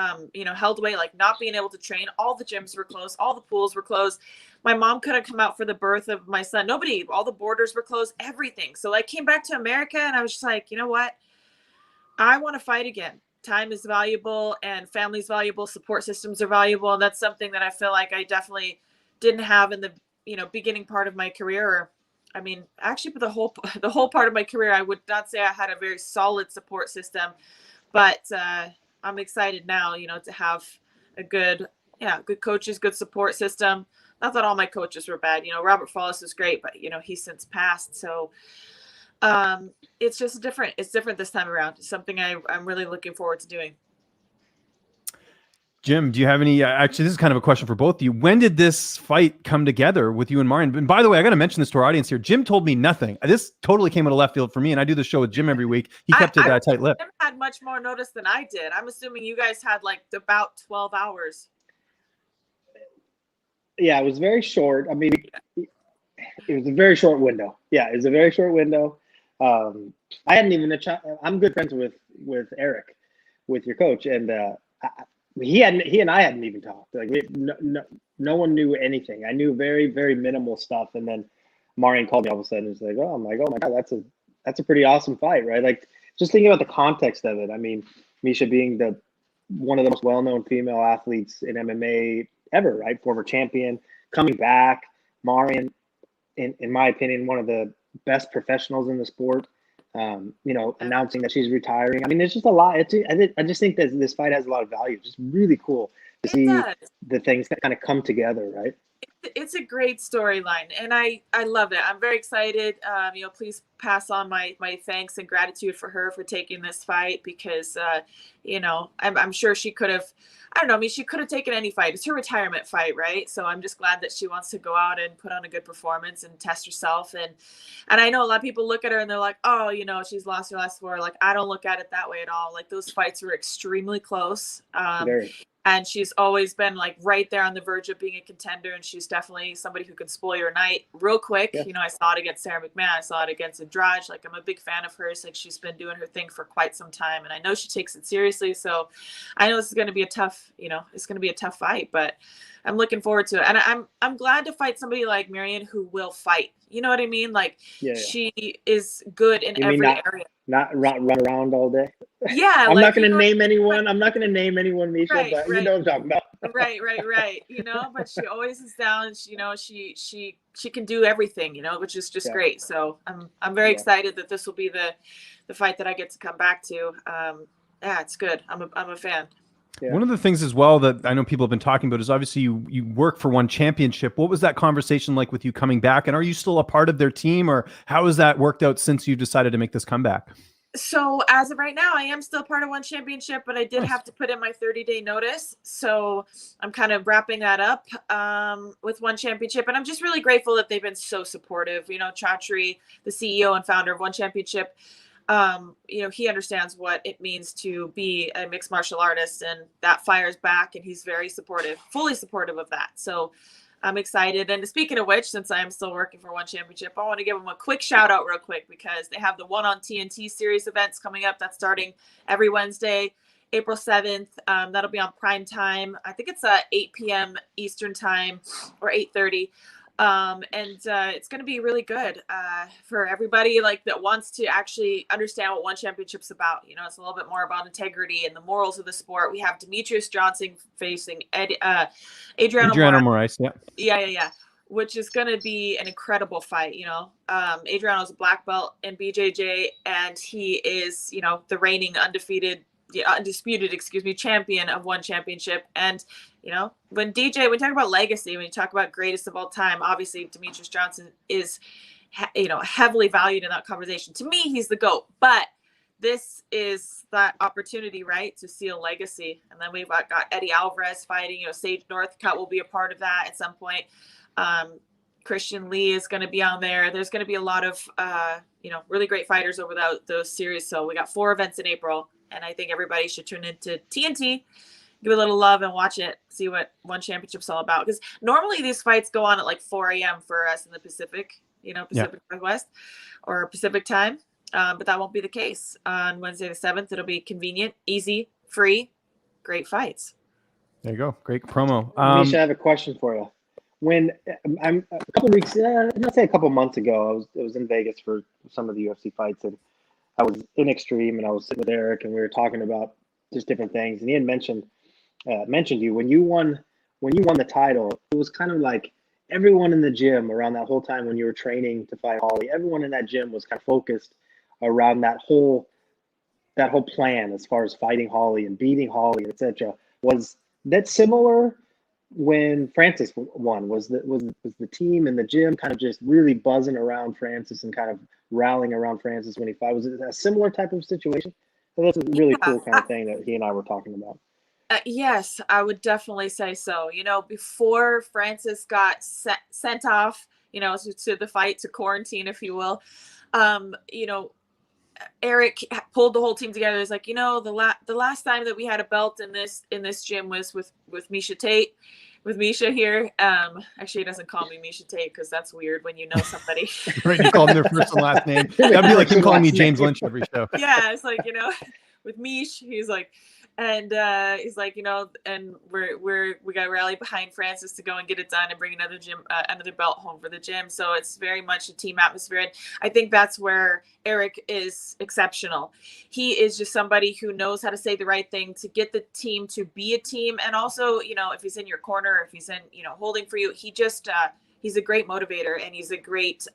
held away, like not being able to train, all the gyms were closed, all the pools were closed. My mom couldn't come out for the birth of my son. Nobody, all the borders were closed, everything. So I came back to America and I was just like, you know what? I want to fight again. Time is valuable and family's valuable. Support systems are valuable. And that's something that I feel like I definitely didn't have in the, beginning part of my career. I mean, actually, for the whole part of my career, I would not say I had a very solid support system, but I'm excited now, to have a good coaches, good support system. Not that all my coaches were bad. Robert Follis is great, but he's since passed. So it's just different. It's different this time around. It's something I'm really looking forward to doing. Jim, do you have any, actually, this is kind of a question for both of you. When did this fight come together with you and Marion? And by the way, I got to mention this to our audience here. Jim told me nothing. This totally came out of left field for me, and I do the show with Jim every week. He kept it tight-lipped. Jim had much more notice than I did. I'm assuming you guys had like about 12 hours. Yeah, it was very short. I mean, it was a very short window. Yeah, it was a very short window. I hadn't even, I'm good friends with Eric, with your coach, and he and I hadn't even talked. Like no one knew anything. I knew very, very minimal stuff. And then Marion called me all of a sudden. It's like, oh my God, that's a pretty awesome fight, right? Like just thinking about the context of it. I mean, Miesha being one of the most well-known female athletes in MMA ever, right? Former champion, coming back. Marion, in my opinion, one of the best professionals in the sport. Announcing that she's retiring. I mean, there's just a lot. I just think that this fight has a lot of value. It's just really cool to see the things that kind of come together, right? It's a great storyline, and I love it. I'm very excited. Please pass on my thanks and gratitude for her for taking this fight because, I'm sure she could have. I don't know. I mean, she could have taken any fight. It's her retirement fight, right? So I'm just glad that she wants to go out and put on a good performance and test herself. And I know a lot of people look at her and they're like, oh, she's lost her last 4. Like, I don't look at it that way at all. Like, those fights were extremely close. And she's always been like right there on the verge of being a contender. And she's definitely somebody who can spoil your night real quick. Yeah. I saw it against Sarah McMahon. I saw it against Andrade. Like, I'm a big fan of hers. Like, she's been doing her thing for quite some time. And I know she takes it seriously. So I know this is going to be a tough, it's going to be a tough fight, but I'm looking forward to it. And I'm glad to fight somebody like Marion who will fight. You know what I mean? Like, she is good in every area. Not run around all day. Yeah. I'm not going to name anyone. I'm not going to name anyone, Miesha, but you know what I'm talking about. Right. But she always is down. She can do everything, which is just great. So I'm very excited that this will be the fight that I get to come back to. It's good. I'm a fan. Yeah. One of the things as well that I know people have been talking about is obviously you work for one championship. What was that conversation like with you coming back? And are you still a part of their team, or how has that worked out since you decided to make this comeback? So as of right now, I am still part of One Championship, but I did have to put in my 30-day notice. So I'm kind of wrapping that up with One Championship. And I'm just really grateful that they've been so supportive. You know, Chatri, the CEO and founder of One Championship, you know, he understands what it means to be a mixed martial artist, and that fires back. And he's very supportive, fully supportive of that. So I'm excited. And speaking of which, since I am still working for One Championship, I want to give them a quick shout out real quick, because they have the One on TNT series events coming up. That's starting every Wednesday, April 7th. That'll be on prime time. I think it's 8 p.m. Eastern time, or 8:30. It's going to be really good for everybody like that wants to actually understand what One Championship's about. You know, it's a little bit more about integrity and the morals of the sport. We have Demetrius Johnson facing Adriano Moraes. Yeah. Which is going to be an incredible fight. You know, Adriano's a black belt in BJJ, and he is, you know, the reigning undisputed, champion of One Championship. And, you know, when we talk about legacy, when you talk about greatest of all time, obviously Demetrius Johnson is, you know, heavily valued in that conversation. To me, he's the GOAT, but this is that opportunity, right, to seal legacy. And then we've got Eddie Alvarez fighting, you know, Sage Northcutt will be a part of that at some point. Christian Lee is going to be on there. There's going to be a lot of, you know, really great fighters over those series. So we got 4 events in April, and I think everybody should tune into TNT, give a little love and watch it, see what One Championship's all about. Because normally these fights go on at like 4 a.m. for us in the Pacific, you know, Pacific Northwest or Pacific time. But that won't be the case on Wednesday the 7th. It'll be convenient, easy, free, great fights. There you go. Great promo. Miesha, I have a question for you. When I'm a couple weeks, let's say a couple months ago, I was in Vegas for some of the UFC fights, and I was in Extreme, and I was sitting with Eric, and we were talking about just different things, and he had mentioned you when you won the title. It was kind of like everyone in the gym around that whole time when you were training to fight Holly. Everyone in that gym was kind of focused around that whole plan as far as fighting Holly and beating Holly, etc. Was that similar when Francis won? Was the team in the gym kind of just really buzzing around Francis and kind of rallying around Francis when he fought? Was it a similar type of situation? So that's a really cool kind of thing that he and I were talking about. Yes, I would definitely say so. You know, before Francis got sent off, you know, to the fight, to quarantine, if you will, you know, Eric pulled the whole team together. It's like, you know, the last time that we had a belt in this gym was with Miesha Tate, with Miesha here. Actually, he doesn't call me Miesha Tate because that's weird when you know somebody. Right, you call them their first and last name. That'd be like him calling me James Lynch every show. Yeah, it's like, you know, with Mish, he's like, and he's like, you know, and we got to rally behind Francis to go and get it done and bring another belt home for the gym. So it's very much a team atmosphere, and I think that's where Eric is exceptional. He is just somebody who knows how to say the right thing to get the team to be a team, and also, you know, if he's in your corner, if he's in, you know, holding for you, he's a great motivator, and he's a great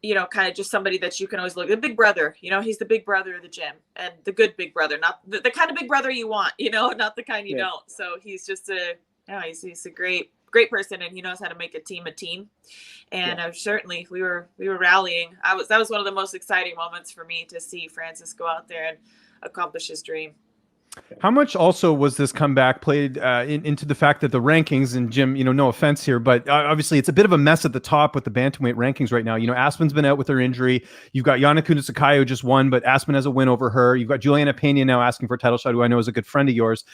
you know, kind of just somebody that you can always look, the big brother, you know, he's the big brother of the gym, and the good big brother, not the kind of big brother you want, you know, not the kind you don't. So he's just he's a great person, and he knows how to make a team. And certainly we were rallying. That was one of the most exciting moments for me, to see Francis go out there and accomplish his dream. How much also was this comeback played into the fact that the rankings, and Jim, you know, no offense here, but obviously it's a bit of a mess at the top with the bantamweight rankings right now. You know, Aspen's been out with her injury. You've got Yana Kunitsukayo just won, but Aspen has a win over her. You've got Juliana Pena now asking for a title shot, who I know is a good friend of yours.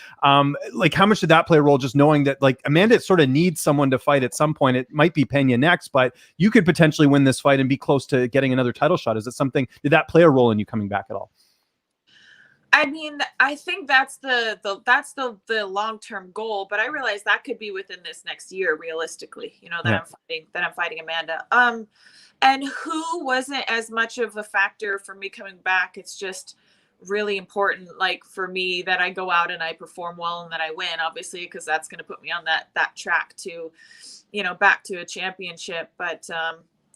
Like, how much did that play a role, just knowing that, like, Amanda sort of needs someone to fight at some point? It might be Pena next, but you could potentially win this fight and be close to getting another title shot. Is it something, did that play a role in you coming back at all? I mean, I think that's the long-term goal, but I realize that could be within this next year, realistically, you know, that I'm fighting Amanda. And who wasn't as much of a factor for me coming back. It's just really important, like, for me, that I go out and I perform well and that I win, obviously, because that's going to put me on that track to, you know, back to a championship. But,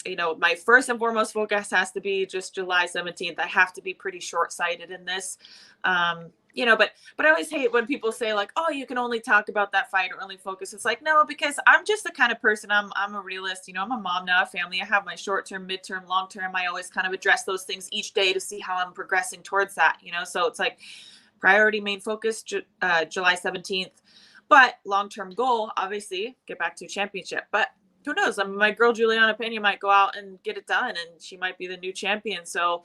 you know, my first and foremost focus has to be just July 17th. I have to be pretty short-sighted in this. but I always hate when people say like, oh, you can only talk about that fight or only focus. It's like, no, because I'm just the kind of person, I'm a realist, I'm a mom now, a family. I have my short-term, mid-term, long-term. I always kind of address those things each day to see how I'm progressing towards that, so it's like priority, main focus, July 17th, but long-term goal, obviously get back to a championship. But who knows? I mean, my girl, Juliana Pena, might go out and get it done, and she might be the new champion. So,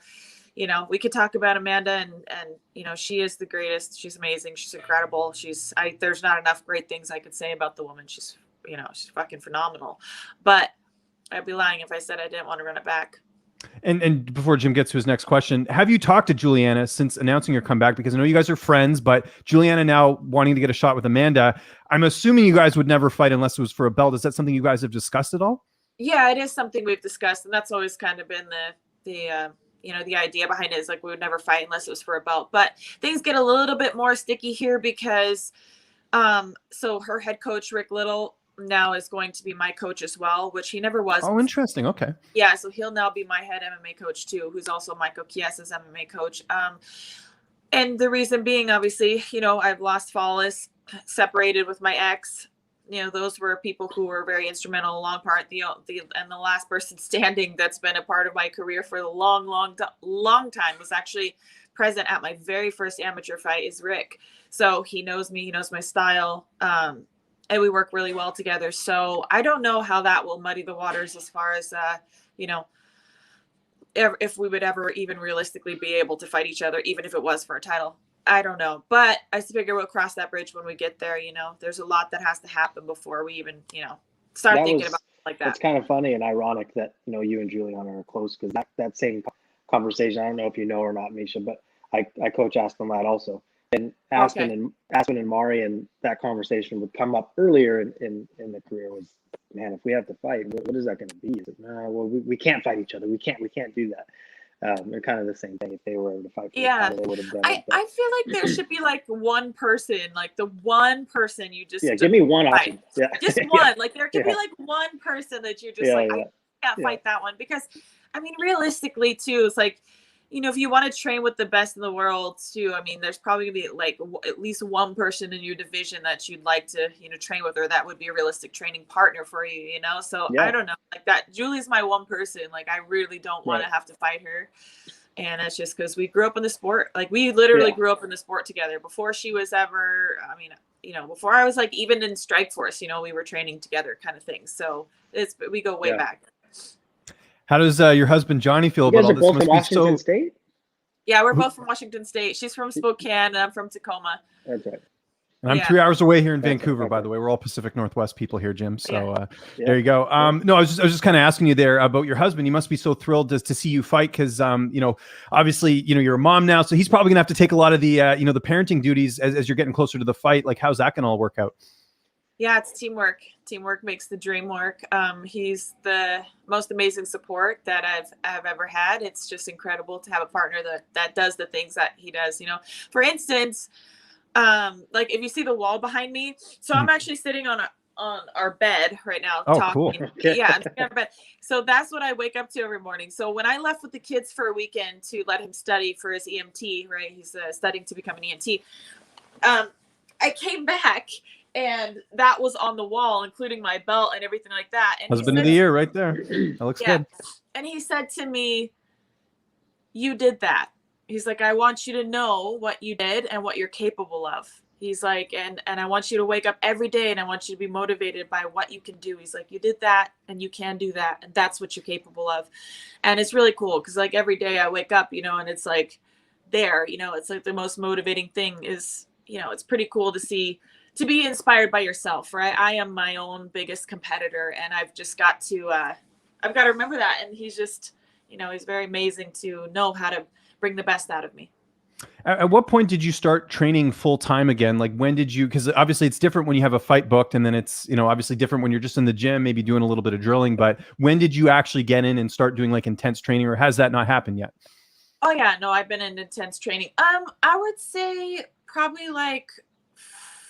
we could talk about Amanda, and she is the greatest. She's amazing. She's incredible. There's not enough great things I could say about the woman. She's fucking phenomenal. But I'd be lying if I said I didn't want to run it back. And before Jim gets to his next question, have you talked to Juliana since announcing your comeback? Because I know you guys are friends, but Juliana now wanting to get a shot with Amanda. I'm assuming you guys would never fight unless it was for a belt. Is that something you guys have discussed at all? Yeah, it is something we've discussed, and that's always kind of been the idea behind it is like we would never fight unless it was for a belt. But things get a little bit more sticky here because so her head coach Rick Little now is going to be my coach as well, which he never was. Oh, interesting. Okay. Yeah, so he'll now be my head MMA coach too, who's also Michael Chiesa's MMA coach. And the reason being, obviously, I've lost Follis, separated with my ex. Those were people who were very instrumental, long part, and the last person standing that's been a part of my career for a long, long time was actually present at my very first amateur fight is Rick. So he knows me, he knows my style. And we work really well together. So I don't know how that will muddy the waters as far as, if we would ever even realistically be able to fight each other, even if it was for a title. I don't know. But I figure we'll cross that bridge when we get there. There's a lot that has to happen before we even, start thinking about it like that. It's kind of funny and ironic that, you and Juliana are close because that same conversation, I don't know if you know or not, Miesha, but I coach Aspen Ladd also. And Aspen and Mari, and that conversation would come up earlier in the career was, man, if we have to fight, what is that going to be? Is it, well, we can't fight each other. We can't do that. They're kind of the same thing. If they were able to fight, yeah, they would have done it. I feel like there should be like one person, like the one person you just give me one option. Yeah, just one. Like there could be like one person that you just I can't fight that one because, I mean, realistically too, it's like. If you want to train with the best in the world too, I mean, there's probably gonna be like at least one person in your division that you'd like to, train with, or that would be a realistic training partner for you, So I don't know, like that. Julie's my one person. Like I really don't want to have to fight her, and it's just because we grew up in the sport. Like we literally grew up in the sport together before she was ever. I mean, before I was like even in Strike Force, we were training together, kind of thing. So we go way back. How does your husband Johnny feel about all this? Both from Washington State? Yeah, we're both from Washington State. She's from Spokane, and I'm from Tacoma. That's right. And I'm 3 hours away here in Vancouver, by the way. We're all Pacific Northwest people here, Jim. So there you go. No, I was just kind of asking you there about your husband. He must be so thrilled to see you fight because, obviously, you're a mom now. So he's probably going to have to take a lot of the, the parenting duties as you're getting closer to the fight. Like, how's that going to all work out? Yeah, it's teamwork. Teamwork makes the dream work. He's the most amazing support that I've ever had. It's just incredible to have a partner that does the things that he does. For instance, like if you see the wall behind me, so I'm actually sitting on our bed right now talking. Cool. Yeah, I'm sitting on our bed. So that's what I wake up to every morning. So when I left with the kids for a weekend to let him study for his EMT, right? He's studying to become an EMT. I came back. And that was on the wall, including my belt and everything like that. And husband of the year right there. That looks good. And he said to me, you did that. He's like, I want you to know what you did and what you're capable of. He's like, and I want you to wake up every day and I want you to be motivated by what you can do. He's like, you did that and you can do that. And that's what you're capable of. And it's really cool because like every day I wake up, and it's like there, it's like the most motivating thing is, it's pretty cool to see. To be inspired by yourself, right? I am my own biggest competitor, and I've just got to, I've got to remember that. And he's just, he's very amazing to know how to bring the best out of me. At what point did you start training full time again? Like when did you, because obviously it's different when you have a fight booked and then it's, obviously different when you're just in the gym, maybe doing a little bit of drilling, but when did you actually get in and start doing like intense training, or has that not happened yet? Oh yeah, no, I've been in intense training. I would say probably like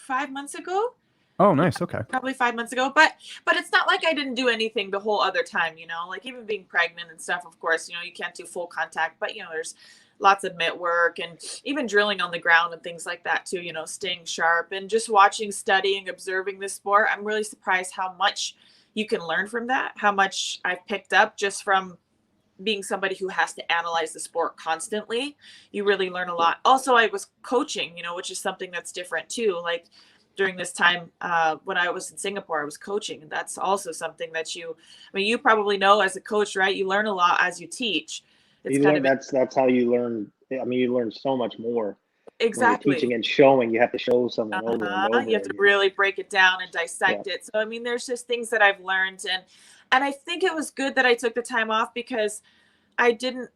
5 months ago. Oh, nice. Okay. Probably 5 months ago, but it's not like I didn't do anything the whole other time, like even being pregnant and stuff, of course, you can't do full contact, but there's lots of mitt work and even drilling on the ground and things like that too, staying sharp and just watching, studying, observing this sport. I'm really surprised how much you can learn from that, how much I've picked up just from being somebody who has to analyze the sport constantly. You really learn a lot. Also, I was coaching, which is something that's different too. Like during this time, when I was in Singapore, I was coaching, and that's also something that you probably know as a coach, right? You learn a lot as you teach. That's how you learn. I mean, you learn so much more. Exactly. When you're teaching and showing, you have to show someone over and over. You have to really break it down and dissect it. So, there's just things that I've learned, and I think it was good that I took the time off because I didn't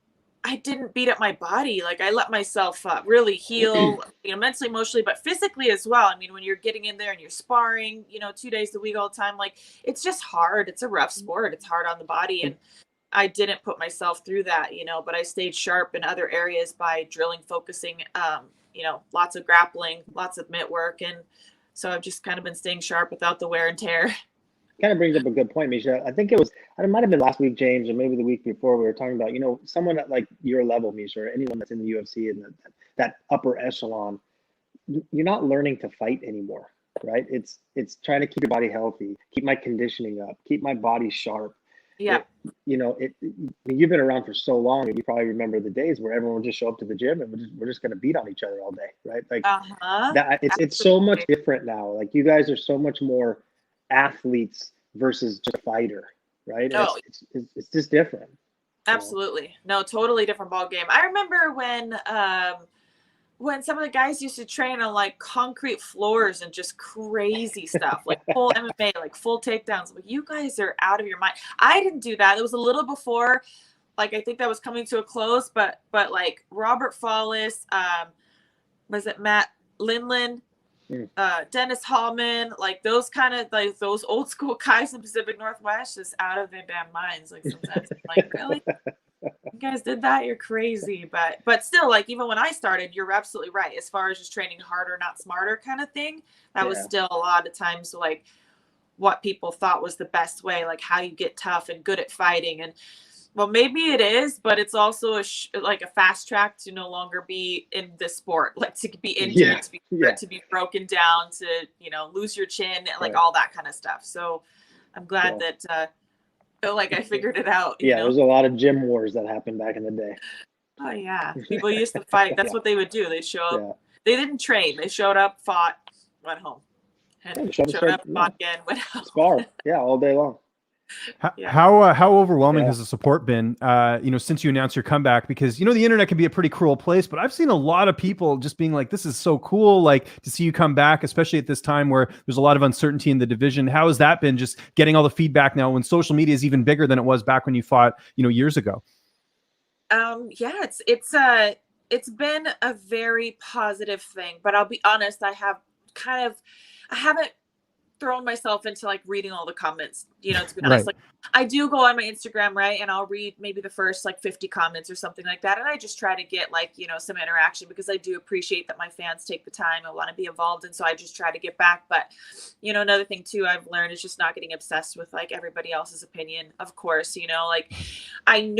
beat up my body. Like I let myself really heal, mentally, emotionally, but physically as well. When you're getting in there and you're sparring, 2 days a week all the time, like it's just hard. It's a rough sport. It's hard on the body. And I didn't put myself through that, but I stayed sharp in other areas by drilling, focusing, lots of grappling, lots of mitt work. And so I've just kind of been staying sharp without the wear and tear. Kind of brings up a good point, Miesha. I think it might have been last week, James, or maybe the week before, we were talking about, someone at like your level, Miesha, or anyone that's in the UFC and that upper echelon, you're not learning to fight anymore, right? It's trying to keep your body healthy, keep my conditioning up, keep my body sharp. Yeah. You've been around for so long, and you probably remember the days where everyone would just show up to the gym and we're just going to beat on each other all day, right? Like it's so much different now. Like you guys are so much more athletes versus just a fighter, right? No, it's just different. Absolutely. No, totally different ball game. I remember when some of the guys used to train on like concrete floors and just crazy stuff, like full MMA, like full takedowns. Like you guys are out of your mind. I didn't do that. It was a little before, like I think that was coming to a close, but like Robert Follis, was it Matt Lindland? Dennis Hallman, like those kind of like those old school guys in Pacific Northwest, just out of their damn minds. Like sometimes I'm like, really? You guys did that? You're crazy. But still, like even when I started, you're absolutely right. As far as just training harder, not smarter kind of thing, that was still a lot of times like what people thought was the best way, like how you get tough and good at fighting. And well, maybe it is, but it's also like a fast track to no longer be in this sport, like to be injured, to be hurt, to be broken down, to lose your chin, like all that kind of stuff. So I'm glad that feel like I figured it out. There's a lot of gym wars that happened back in the day. Oh yeah, people used to fight. That's what they would do. They'd show up. They didn't train. They showed up, fought, went home, and showed up, fought again, went home. Spar, all day long. How overwhelming has the support been, since you announced your comeback? Because, the internet can be a pretty cruel place, but I've seen a lot of people just being like, this is so cool, like to see you come back, especially at this time where there's a lot of uncertainty in the division. How has that been, just getting all the feedback now when social media is even bigger than it was back when you fought, years ago? It's been a very positive thing, but I'll be honest, I haven't thrown myself into like reading all the comments, to be honest. Like I do go on my Instagram, right, and I'll read maybe the first like 50 comments or something like that, and I just try to get like some interaction, because I do appreciate that my fans take the time and want to be involved, and so I just try to get back. But another thing too I've learned is just not getting obsessed with like everybody else's opinion. Of course, like I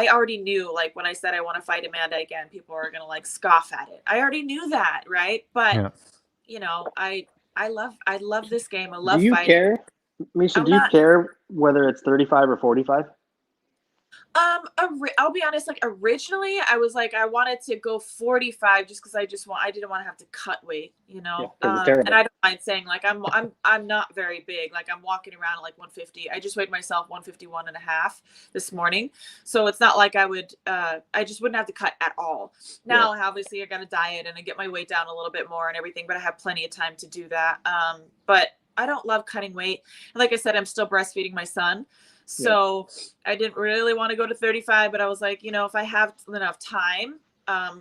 already knew, like when I said I want to fight Amanda again, people are gonna like scoff at it. I already knew that, right? But I love this game. I love fighting. Do you care, Miesha? Do you care whether it's 35 or 45? I'll be honest. Like originally, I was like, I wanted to go 45 just because I didn't want to have to cut weight, and I don't mind saying like I'm not very big. Like I'm walking around at like 150. I just weighed myself 151 and a half this morning, so it's not like I just wouldn't have to cut at all. Now, obviously, I got to diet and I get my weight down a little bit more and everything, but I have plenty of time to do that. But I don't love cutting weight. And like I said, I'm still breastfeeding my son. So I didn't really want to go to 35, but I was like, if I have enough time,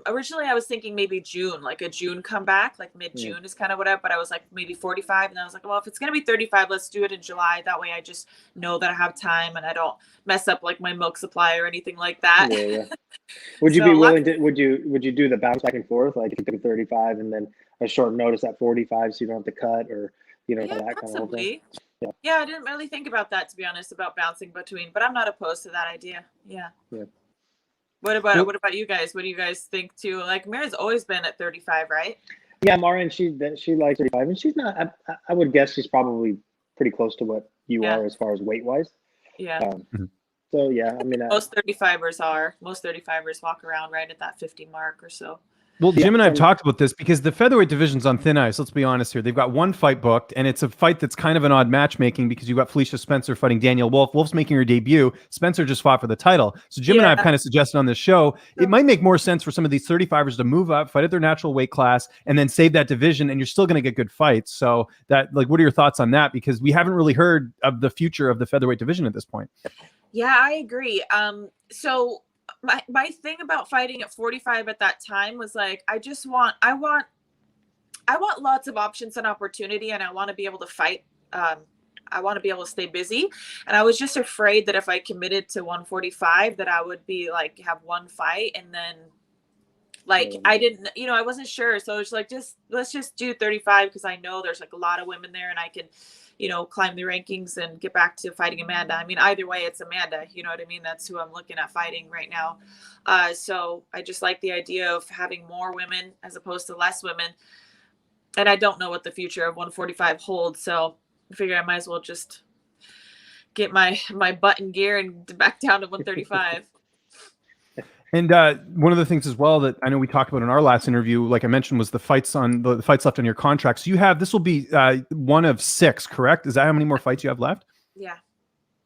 originally I was thinking maybe June, like a June comeback, like mid-June is kind of what but I was like maybe 45. And I was like, well, if it's going to be 35, let's do it in July. That way I just know that I have time and I don't mess up like my milk supply or anything like that. Would you be willing to, would you do the bounce back and forth? Like if you took 35 and then a short notice at 45 so you don't have to cut, or, that kind of thing? Yeah, I didn't really think about that, to be honest, about bouncing between, but I'm not opposed to that idea. Yeah. What about you guys? What do you guys think too? Like Mira's always been at 35, right? Yeah, Maureen, she likes 35, and she's not. I would guess she's probably pretty close to what you are as far as weight wise. Yeah. So yeah, I mean, most 35ers walk around right at that 50 mark or so. Well, Jim and I have talked about this because the featherweight division's on thin ice. Let's be honest here. They've got one fight booked, and it's a fight that's kind of an odd matchmaking because you've got Felicia Spencer fighting Danielle Wolf. Wolf's making her debut. Spencer just fought for the title. So Jim and I have kind of suggested on this show, it might make more sense for some of these 35ers to move up, fight at their natural weight class, and then save that division, and you're still going to get good fights. So that, like, what are your thoughts on that? Because we haven't really heard of the future of the featherweight division at this point. Yeah, I agree. So my thing about fighting at 45 at that time was like, I want lots of options and opportunity, and I want to be able to fight. I want to be able to stay busy. And I was just afraid that if I committed to 145, that I would be like, have one fight. And then like, I didn't, I wasn't sure. So it's like, let's just do 35. Cause I know there's like a lot of women there and I can, climb the rankings and get back to fighting Amanda. I mean, either way, it's Amanda, you know what I mean? That's who I'm looking at fighting right now. So I just like the idea of having more women as opposed to less women. And I don't know what the future of 145 holds. So I figure I might as well just get my butt in gear and back down to 135. And one of the things as well that I know we talked about in our last interview, like I mentioned, was the fights left on your contract. So this will be one of 6, correct? Is that how many more fights you have left? Yeah.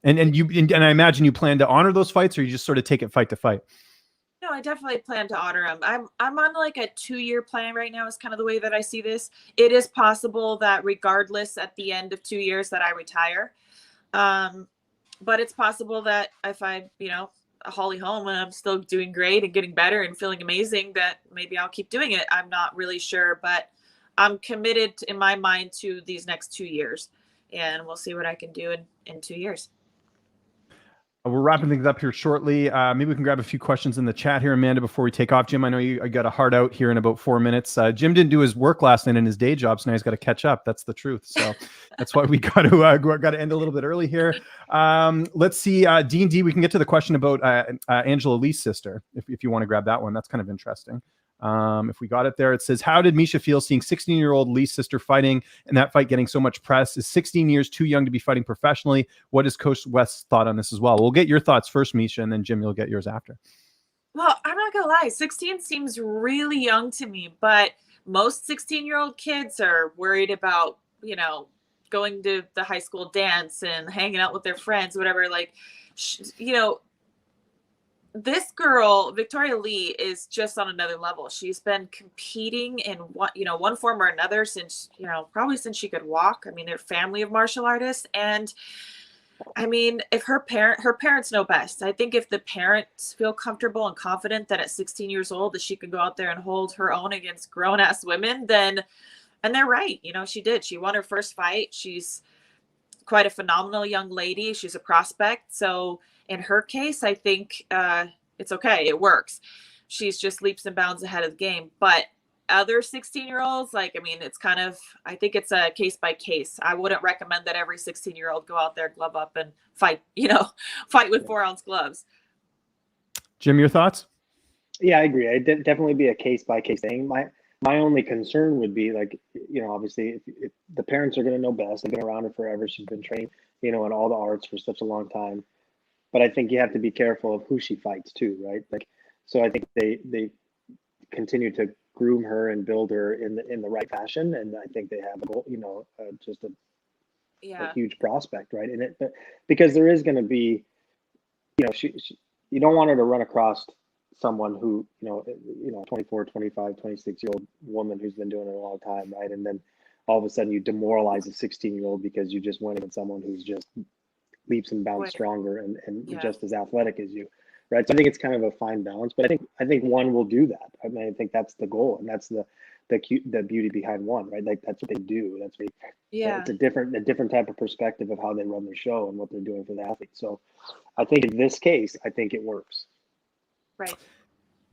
And I imagine you plan to honor those fights, or you just sort of take it fight to fight? No, I definitely plan to honor them. I'm on like a 2-year plan right now is kind of the way that I see this. It is possible that regardless at the end of 2 years that I retire. But it's possible that if I, Holly home and I'm still doing great and getting better and feeling amazing, that maybe I'll keep doing it. I'm not really sure, but I'm committed in my mind to these next 2 years, and we'll see what I can do in 2 years. We're wrapping things up here shortly. Maybe we can grab a few questions in the chat here, Amanda, before we take off. Jim, I know you got a heart out here in about 4 minutes. Jim didn't do his work last night in his day job, so now he's got to catch up. That's the truth. So that's why we got to end a little bit early here. Let's see. D&D, we can get to the question about Angela Lee's sister, if you want to grab that one. That's kind of interesting. If we got it there, it says, how did Miesha feel seeing 16-year-old Lee's sister fighting and that fight getting so much press? Is 16 years too young to be fighting professionally? What is Coach West's thought on this as well? We'll get your thoughts first, Miesha, and then Jim, you'll get yours after. Well, I'm not gonna lie, 16 seems really young to me, but most 16-year-old kids are worried about, going to the high school dance and hanging out with their friends, whatever. Like, this girl, Victoria Lee, is just on another level. She's been competing in one form or another since, probably since she could walk. I mean, they're a family of martial artists. And I mean, if her parents know best. I think if the parents feel comfortable and confident that at 16 years old that she can go out there and hold her own against grown ass women, and they're right. She did. She won her first fight. She's quite a phenomenal young lady. She's a prospect. So in her case, I think it's okay. It works. She's just leaps and bounds ahead of the game. But other 16-year-olds, I think it's a case by case. I wouldn't recommend that every 16-year-old go out there, glove up, and fight, fight with 4-ounce gloves. Jim, your thoughts? Yeah, I agree. It'd definitely be a case by case thing. My only concern would be obviously if the parents are going to know best. They've been around her forever. She's been trained, in all the arts for such a long time. But I think you have to be careful of who she fights too, right? So I think they continue to groom her and build her in the right fashion, and I think they have just a huge prospect, right? In it, because there is going to be, you don't want her to run across someone who 24, 25, 26-year-old woman who's been doing it a long time, right? And then all of a sudden you demoralize a 16-year-old because you just went against someone who's just leaps and bounds stronger and just as athletic as you, right? So I think it's kind of a fine balance, but I think one will do that. I mean, I think that's the goal, and that's the beauty behind one, right? Like that's what they do. It's a different type of perspective of how they run their show and what they're doing for the athlete. So I think in this case, I think it works. Right.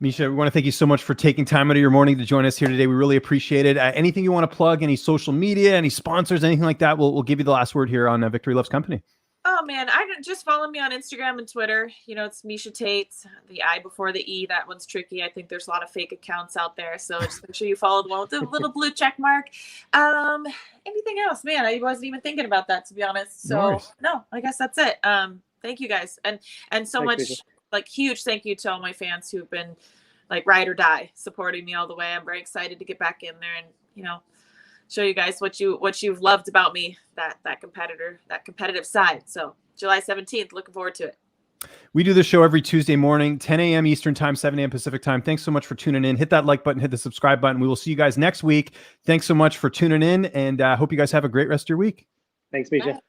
Miesha, we want to thank you so much for taking time out of your morning to join us here today. We really appreciate it. Anything you want to plug, any social media, any sponsors, anything like that, we'll give you the last word here on Victory Loves Company. Oh man, I just follow me on Instagram and Twitter. It's Miesha Tate, the I before the E. That one's tricky. I think there's a lot of fake accounts out there, so just make sure you follow the one with the little blue check mark. Anything else, man? I wasn't even thinking about that, to be honest. So no, I guess that's it. Thank you guys, and so much, like, huge thank you to all my fans who've been like ride or die supporting me all the way. I'm very excited to get back in there and show you guys what you've loved about me, that competitive side. So July 17th, looking forward to it. We do this show every Tuesday morning, 10 a.m. Eastern time, 7 a.m. Pacific time. Thanks so much for tuning in. Hit that like button, hit the subscribe button. We will see you guys next week. Thanks so much for tuning in, and hope you guys have a great rest of your week. Thanks, Miesha. Bye.